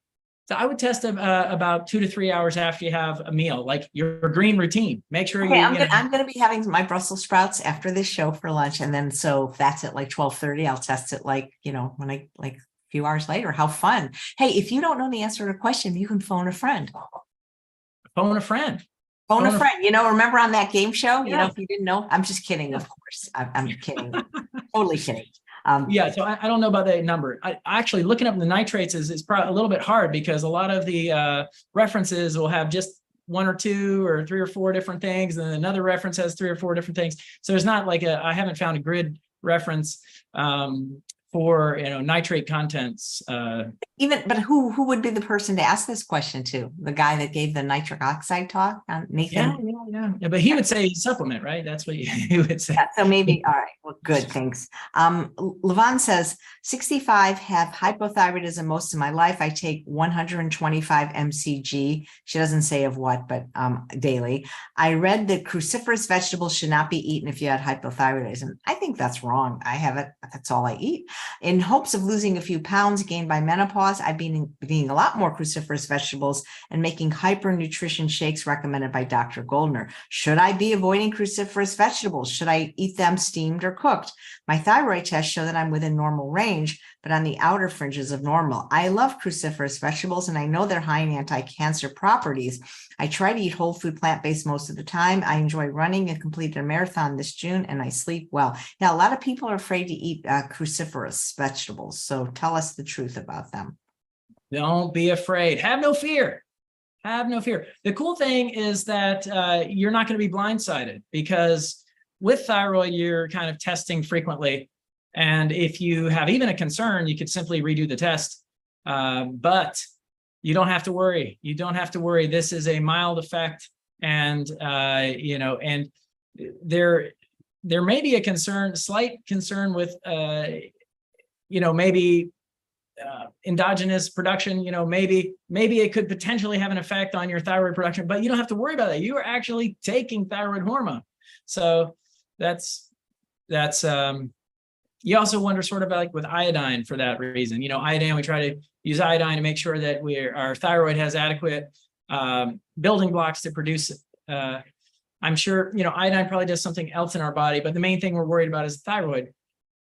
So I would test about 2 to 3 hours after you have a meal, like your green routine. Make sure Okay, you know. I'm gonna be having my Brussels sprouts after this show for lunch, and then so that's at like 12:30. I'll test it like, when I like a few hours later. How fun. Hey, if you don't know the answer to a question, you can phone a friend. Phone a friend. Phone a Phone a friend. Remember on that game show? Yeah. If you didn't know, I'm just kidding, Yeah. of course. I'm kidding. Totally kidding. Yeah, so I don't know about that number. I actually looking up the nitrates is probably a little bit hard because a lot of the references will have just 1 or 2 or 3 or 4 different things, and another reference has 3 or 4 different things. So there's not like I haven't found a grid reference for nitrate contents. But who would be the person to ask this question to? The guy that gave the nitric oxide talk, Nathan? Yeah. But he would say supplement, right? That's what he would say. Yeah, so maybe, all right, well, good, thanks. Levon says, 65, have hypothyroidism most of my life. I take 125 mcg. She doesn't say of what, but daily. I read that cruciferous vegetables should not be eaten if you had hypothyroidism. I think that's wrong. I have it. That's all I eat. In hopes of losing a few pounds gained by menopause, I've been eating a lot more cruciferous vegetables and making hyper-nutrition shakes recommended by Dr. Goldner. Should I be avoiding cruciferous vegetables? Should I eat them steamed or cooked? My thyroid tests show that I'm within normal range, but on the outer fringes of normal. I love cruciferous vegetables, and I know they're high in anti-cancer properties. I try to eat whole food plant-based most of the time. I enjoy running and completed a marathon this June, and I sleep well. Now, a lot of people are afraid to eat cruciferous vegetables, so tell us the truth about them. Don't be afraid. Have no fear. Have no fear. The cool thing is that you're not going to be blindsided because with thyroid, you're kind of testing frequently. And if you have even a concern, you could simply redo the test. But you don't have to worry. You don't have to worry. This is a mild effect. And, and there may be a slight concern with, maybe endogenous production, maybe it could potentially have an effect on your thyroid production, but you don't have to worry about that. You are actually taking thyroid hormone. So that's you also wonder sort of like with iodine for that reason. Iodine, we try to use iodine to make sure that our thyroid has adequate building blocks to produce it. I'm sure, iodine probably does something else in our body, but the main thing we're worried about is the thyroid.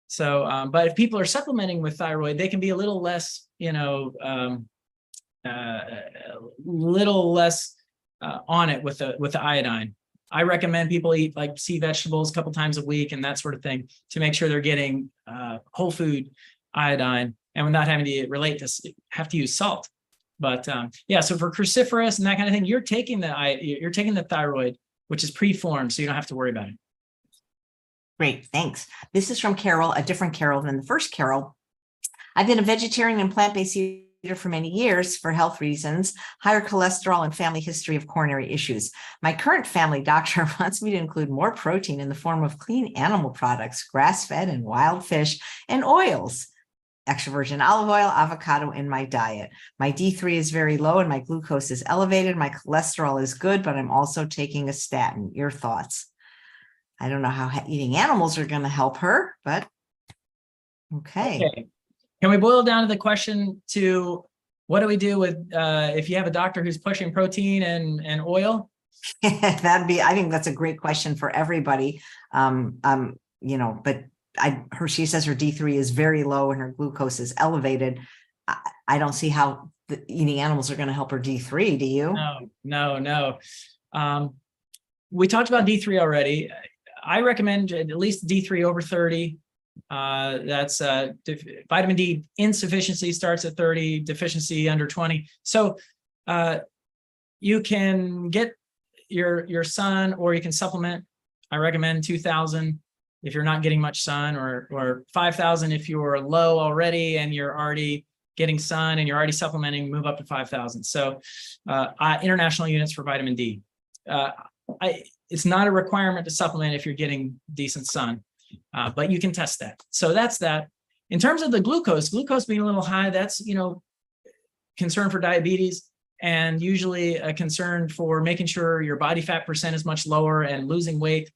So, but if people are supplementing with thyroid, they can be a little less, on it with the iodine. I recommend people eat like sea vegetables a couple times a week and that sort of thing to make sure they're getting whole food iodine and we're not having to have to use salt. But yeah, so for cruciferous and that kind of thing, you're taking the thyroid, which is preformed, so you don't have to worry about it. Great, thanks. This is from Carol, a different Carol than the first Carol. I've been a vegetarian and plant-based eater for many years for health reasons, higher cholesterol, and family history of coronary issues. My current family doctor wants me to include more protein in the form of clean animal products, grass-fed and wild fish, and oils, extra virgin olive oil, avocado in my diet. My D3 is very low and my glucose is elevated. My cholesterol is good, but I'm also taking a statin. Your thoughts? I don't know how eating animals are going to help her, but okay. Can we boil down to the question to what do we do with if you have a doctor who's pushing protein and oil? I think that's a great question for everybody. But she says her D3 is very low and her glucose is elevated. I don't see how eating animals are going to help her D3. Do you? No. We talked about D3 already. I recommend at least D3 over 30. That's vitamin D insufficiency starts at 30, deficiency under 20. So you can get your sun or you can supplement. I recommend 2,000 if you're not getting much sun, or 5,000 if you're low already and you're already getting sun and you're already supplementing, move up to 5,000. So international units for vitamin D. It's not a requirement to supplement if you're getting decent sun, but you can test that. So that's that. In terms of the glucose being a little high, that's, concern for diabetes and usually a concern for making sure your body fat percent is much lower and losing weight.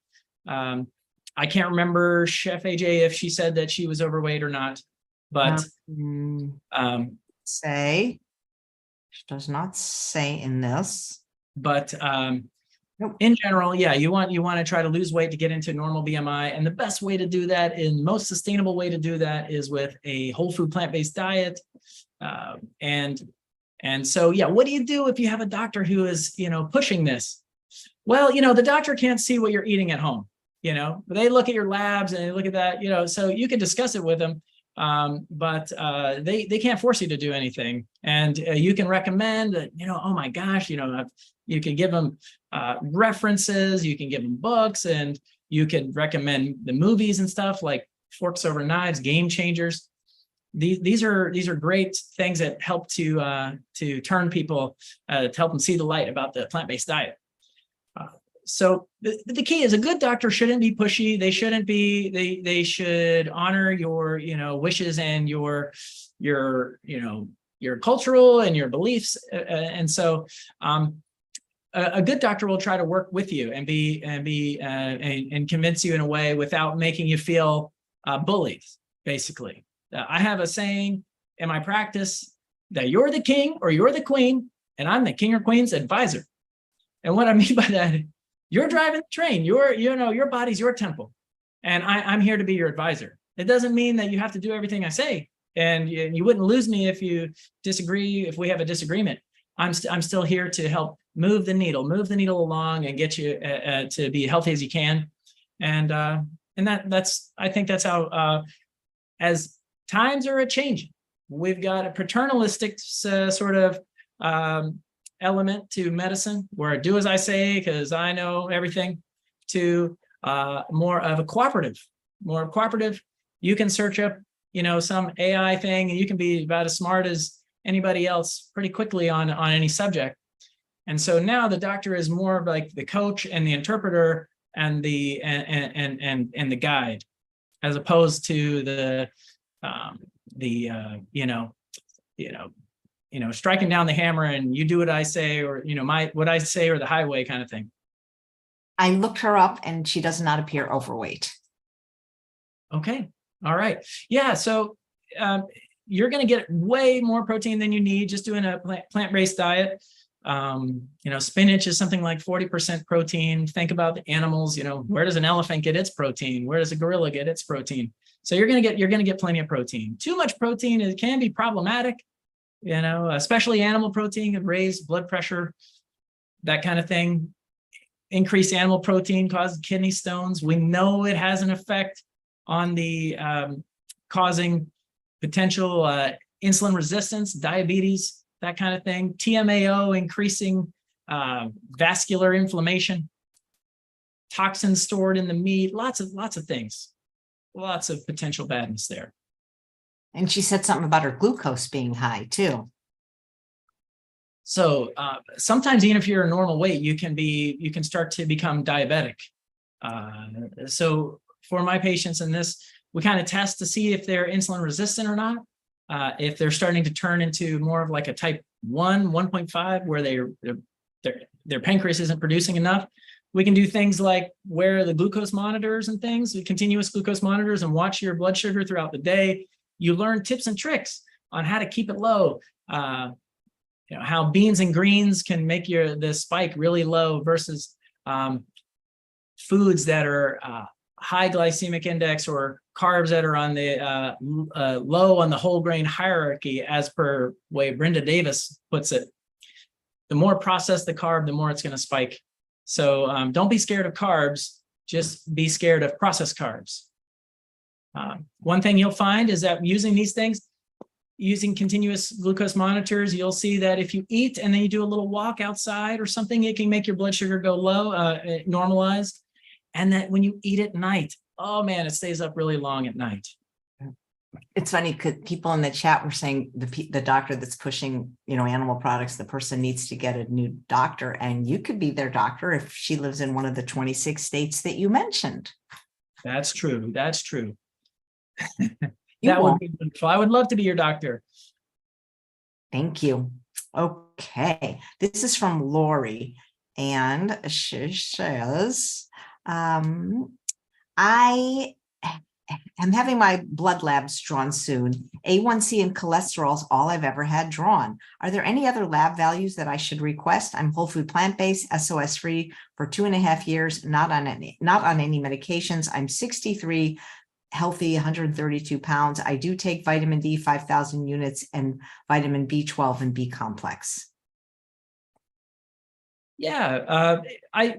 I can't remember Chef AJ if she said that she was overweight or not, But say, she does not say in this. But Nope. in general, yeah, you want to try to lose weight to get into normal BMI. And the best way to do that, and most sustainable way to do that, is with a whole food plant-based diet. And so, yeah, what do you do if you have a doctor who is, pushing this? Well, the doctor can't see what you're eating at home. They look at your labs and they look at that, so you can discuss it with them. But they can't force you to do anything. And you can recommend that, oh my gosh, you can give them references, you can give them books, and you can recommend the movies and stuff like Forks Over Knives, Game Changers. These are great things that help to turn people, to help them see the light about the plant-based diet. So the key is, a good doctor shouldn't be pushy. They shouldn't be. They should honor your wishes and your cultural and your beliefs. And so a good doctor will try to work with you and convince you in a way without making you feel bullied. Basically, I have a saying in my practice that you're the king or you're the queen, and I'm the king or queen's advisor. And what I mean by that, you're driving the train. Your body's your temple, and I'm here to be your advisor. It doesn't mean that you have to do everything I say, and you wouldn't lose me if you disagree. If we have a disagreement, I'm still here to help move the needle along, and get you to be healthy as you can. And that's I think that's how, as times are changing, we've got a paternalistic sort of element to medicine, where do as I say because I know everything, to more of a cooperative. You can search up, some AI thing, and you can be about as smart as anybody else pretty quickly on any subject. And so now the doctor is more of like the coach and the interpreter and the and the guide, as opposed to the striking down the hammer and you do what I say, or what I say, or the highway kind of thing. I looked her up and she does not appear overweight. Okay. All right. Yeah. So you're going to get way more protein than you need just doing a plant-based diet. Spinach is something like 40% protein. Think about the animals, where does an elephant get its protein? Where does a gorilla get its protein? So you're going to get plenty of protein. Too much protein, it can be problematic, especially animal protein can raise blood pressure, that kind of thing. Increased animal protein causes kidney stones. We know it has an effect on the causing potential insulin resistance, diabetes, that kind of thing. TMAO, increasing vascular inflammation, toxins stored in the meat, lots of things, lots of potential badness there. And she said something about her glucose being high too. So sometimes even if you're a normal weight, you can start to become diabetic. So for my patients in this, we kind of test to see if they're insulin resistant or not. If they're starting to turn into more of like a type 1.5, where their pancreas isn't producing enough, we can do things like wear the glucose monitors and things, the continuous glucose monitors, and watch your blood sugar throughout the day. You learn tips and tricks on how to keep it low. How beans and greens can make the spike really low versus foods that are high glycemic index, or carbs that are on the low on the whole grain hierarchy, as per way Brenda Davis puts it. The more processed the carb, the more it's going to spike. So don't be scared of carbs, just be scared of processed carbs. One thing you'll find is that using these things, using continuous glucose monitors, you'll see that if you eat and then you do a little walk outside or something, it can make your blood sugar go low, normalized. And that when you eat at night, oh man, it stays up really long at night. It's funny because people in the chat were saying the doctor that's pushing, animal products, the person needs to get a new doctor, and you could be their doctor if she lives in one of the 26 states that you mentioned. That's true. That's true. That would be wonderful. I would love to be your doctor. Thank you. Okay. This is from Lori, and she says, I I'm having my blood labs drawn soon. A1C and cholesterol is all I've ever had drawn. Are there any other lab values that I should request? I'm whole food plant-based, SOS free for 2.5 years, not on any medications. I'm 63, healthy, 132 pounds. I do take vitamin D, 5,000 units, and vitamin B12 and B complex. Yeah,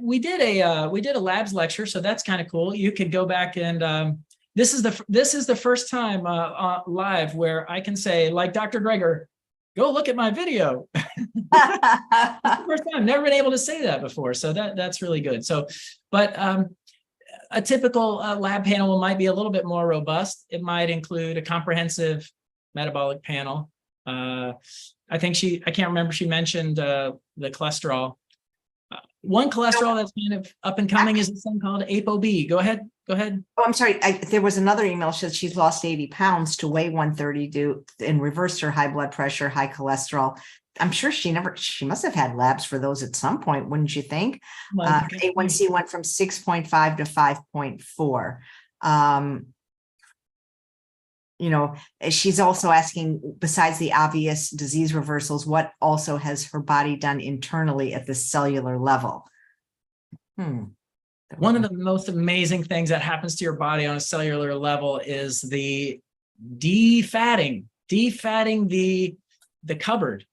we did a labs lecture, so that's kind of cool. You could go back and this is the first time live where I can say, like Dr. Greger, go look at my video. First time, never been able to say that before, so that's really good. So, but a typical lab panel might be a little bit more robust. It might include a comprehensive metabolic panel. I can't remember, she mentioned the cholesterol. One cholesterol that's kind of up and coming is something called ApoB. Go ahead. Oh, I'm sorry. There was another email that says she's lost 80 pounds to weigh 130 and reversed her high blood pressure, high cholesterol. I'm sure she must have had labs for those at some point, wouldn't you think? A1C went from 6.5 to 5.4. You know, she's also asking, besides the obvious disease reversals, what also has her body done internally at the cellular level? One of the most amazing things that happens to your body on a cellular level is the defatting the cupboard.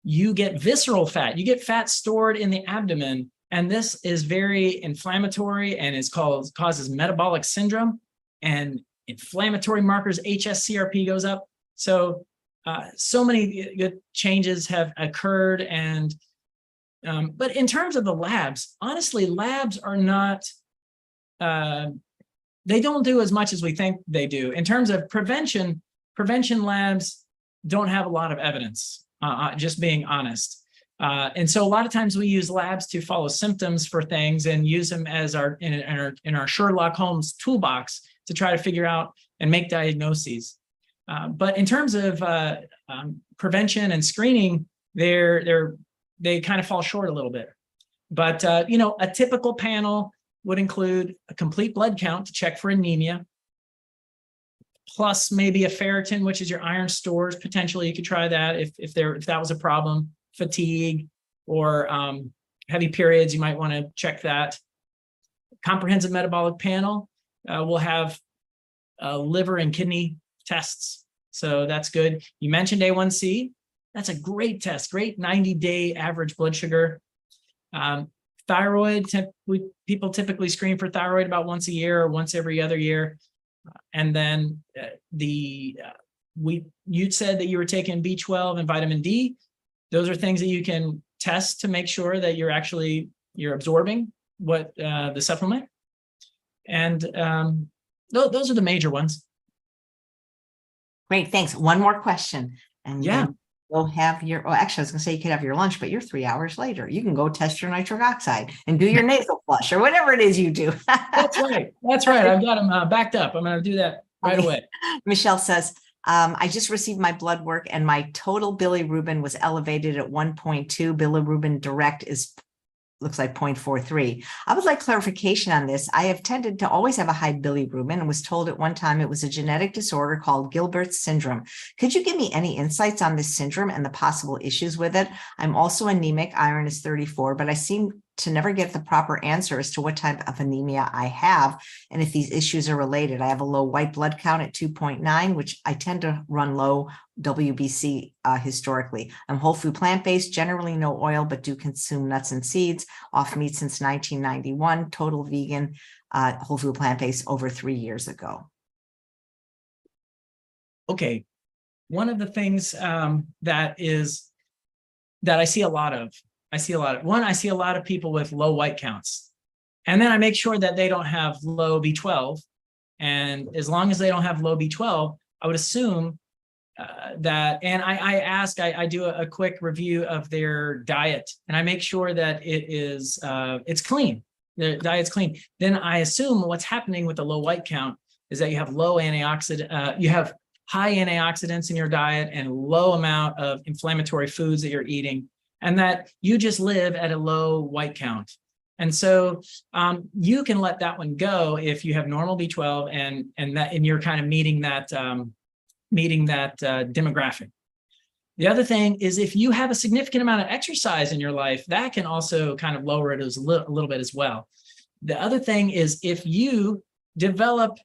You get visceral fat, you get fat stored in the abdomen, and this is very inflammatory and causes metabolic syndrome, and inflammatory markers, HSCRP goes up. So, so many good changes have occurred. And, but in terms of the labs, honestly, labs are not, they don't do as much as we think they do. In terms of prevention labs don't have a lot of evidence, just being honest. And so a lot of times we use labs to follow symptoms for things and use them as in our Sherlock Holmes toolbox to try to figure out and make diagnoses. But in terms of prevention and screening, they kind of fall short a little bit. But you know, a typical panel would include a complete blood count to check for anemia, plus maybe a ferritin, which is your iron stores. Potentially, you could try that if that was a problem. Fatigue or heavy periods, you might want to check that. Comprehensive metabolic panel will have liver and kidney tests, so that's good. You mentioned A1C. That's a great test, great 90-day average blood sugar. Thyroid, people typically screen for thyroid about once a year or once every other year. And then you said that you were taking B12 and vitamin D. Those are things that you can test to make sure that you're absorbing what the supplement. And those are the major ones. Great, thanks. One more question, and yeah, we'll have your. Oh, actually, I was going to say you could have your lunch, but you're 3 hours later. You can go test your nitric oxide and do your nasal flush or whatever it is you do. That's right. That's right. I've got them backed up. I'm going to do that right away. Michelle says, I just received my blood work and my total bilirubin was elevated at 1.2. Bilirubin direct looks like 0.43. I would like clarification on this. I have tended to always have a high bilirubin and was told at one time it was a genetic disorder called Gilbert's syndrome. Could you give me any insights on this syndrome and the possible issues with it? I'm also anemic, iron is 34, but I seem to never get the proper answer as to what type of anemia I have and if these issues are related. I have a low white blood count at 2.9, which I tend to run low WBC historically. I'm whole food plant-based, generally no oil, but do consume nuts and seeds, off meat since 1991, total vegan, whole food plant-based over 3 years ago. Okay. One of the things that I see a lot of, I see a lot of people with low white counts. And then I make sure that they don't have low B12. And as long as they don't have low B12, I would assume that, and I do a quick review of their diet and I make sure that it's clean. The diet's clean. Then I assume what's happening with the low white count is that you have low antioxidant, you have high antioxidants in your diet and low amount of inflammatory foods that you're eating, and that you just live at a low white count. And so you can let that one go if you have normal B12 and you're kind of meeting that demographic. The other thing is if you have a significant amount of exercise in your life, that can also kind of lower it a little bit as well. The other thing is if you develop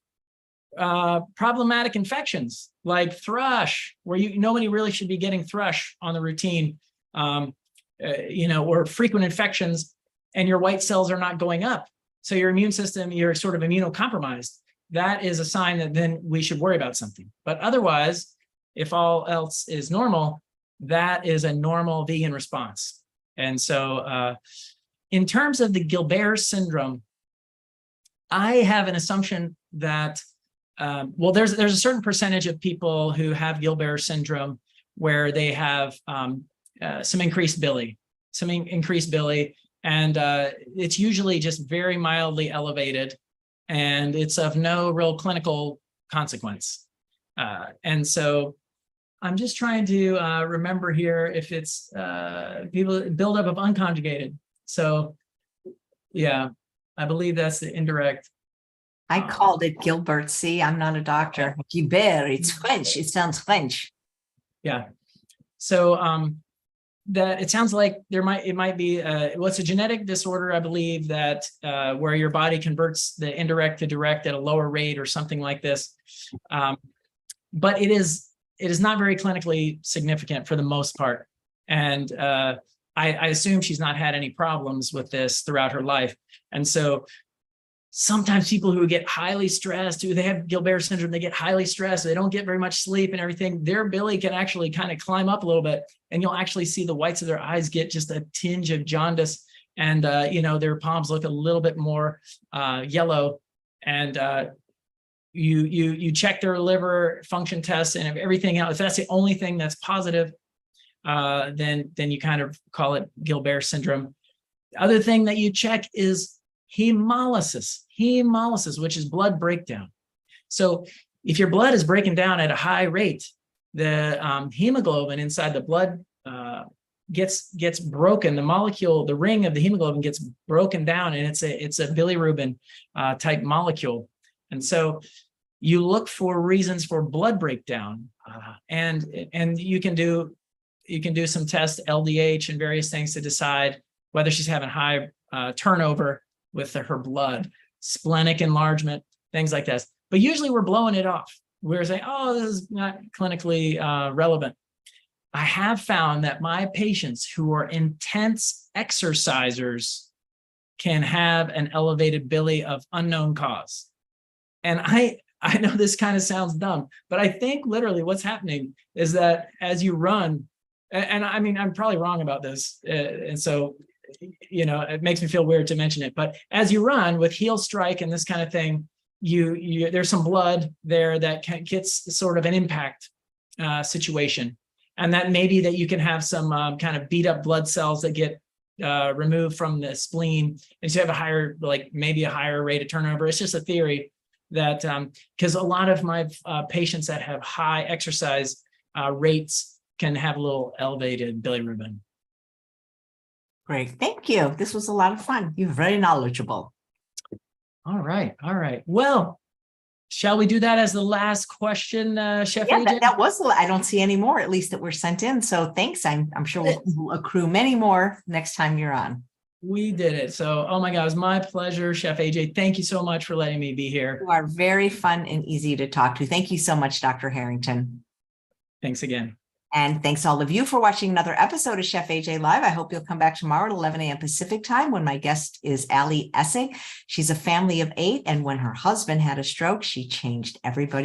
problematic infections like thrush, where nobody really should be getting thrush on the routine, or frequent infections, and your white cells are not going up. So your immune system, you're sort of immunocompromised. That is a sign that then we should worry about something. But otherwise, if all else is normal, that is a normal vegan response. And so in terms of the Gilbert syndrome, I have an assumption that, there's a certain percentage of people who have Gilbert syndrome where they have some increased bili, and it's usually just very mildly elevated, and it's of no real clinical consequence. And so I'm just trying to remember here if it's people buildup of unconjugated. So yeah, I believe that's the indirect. I called it Gilbert. See, I'm not a doctor. Gilbert, it's French. It sounds French. Yeah. So that it sounds like it might be what's a genetic disorder, I believe, that where your body converts the indirect to direct at a lower rate or something like this. But it is not very clinically significant for the most part. And I assume she's not had any problems with this throughout her life. And so sometimes people who get highly stressed, who they have Gilbert syndrome, they get highly stressed, they don't get very much sleep and everything, their bili can actually kind of climb up a little bit, and you'll actually see the whites of their eyes get just a tinge of jaundice, and their palms look a little bit more yellow. And you check their liver function tests and everything else. If that's the only thing that's positive, then you kind of call it Gilbert syndrome. The other thing that you check is hemolysis, which is blood breakdown. So if your blood is breaking down at a high rate, the hemoglobin inside the blood gets broken. The molecule, the ring of the hemoglobin gets broken down, and it's a bilirubin type molecule. And so you look for reasons for blood breakdown, and you can do some tests, LDH and various things, to decide whether she's having high turnover with her blood, splenic enlargement, things like that. But usually we're blowing it off. We're saying, oh, this is not clinically relevant. I have found that my patients who are intense exercisers can have an elevated bili of unknown cause. And I know this kind of sounds dumb, but I think literally what's happening is that as you run, and I mean, I'm probably wrong about this, and so it makes me feel weird to mention it, but as you run with heel strike and this kind of thing, there's some blood there that gets sort of an impact situation, and that maybe that you can have some kind of beat up blood cells that get removed from the spleen, and so you have maybe a higher rate of turnover. It's just a theory that because a lot of my patients that have high exercise rates can have a little elevated bilirubin. Great. Thank you. This was a lot of fun. You're very knowledgeable. All right. Well, shall we do that as the last question, Chef AJ? That was, I don't see any more, at least that were sent in. So thanks. I'm sure we'll accrue many more next time you're on. We did it. So, oh my God, it was my pleasure, Chef AJ. Thank you so much for letting me be here. You are very fun and easy to talk to. Thank you so much, Dr. Harrington. Thanks again. And thanks all of you for watching another episode of Chef AJ Live. I hope you'll come back tomorrow at 11 a.m. Pacific time when my guest is Allie Essig. She's a family of 8. And when her husband had a stroke, she changed everybody.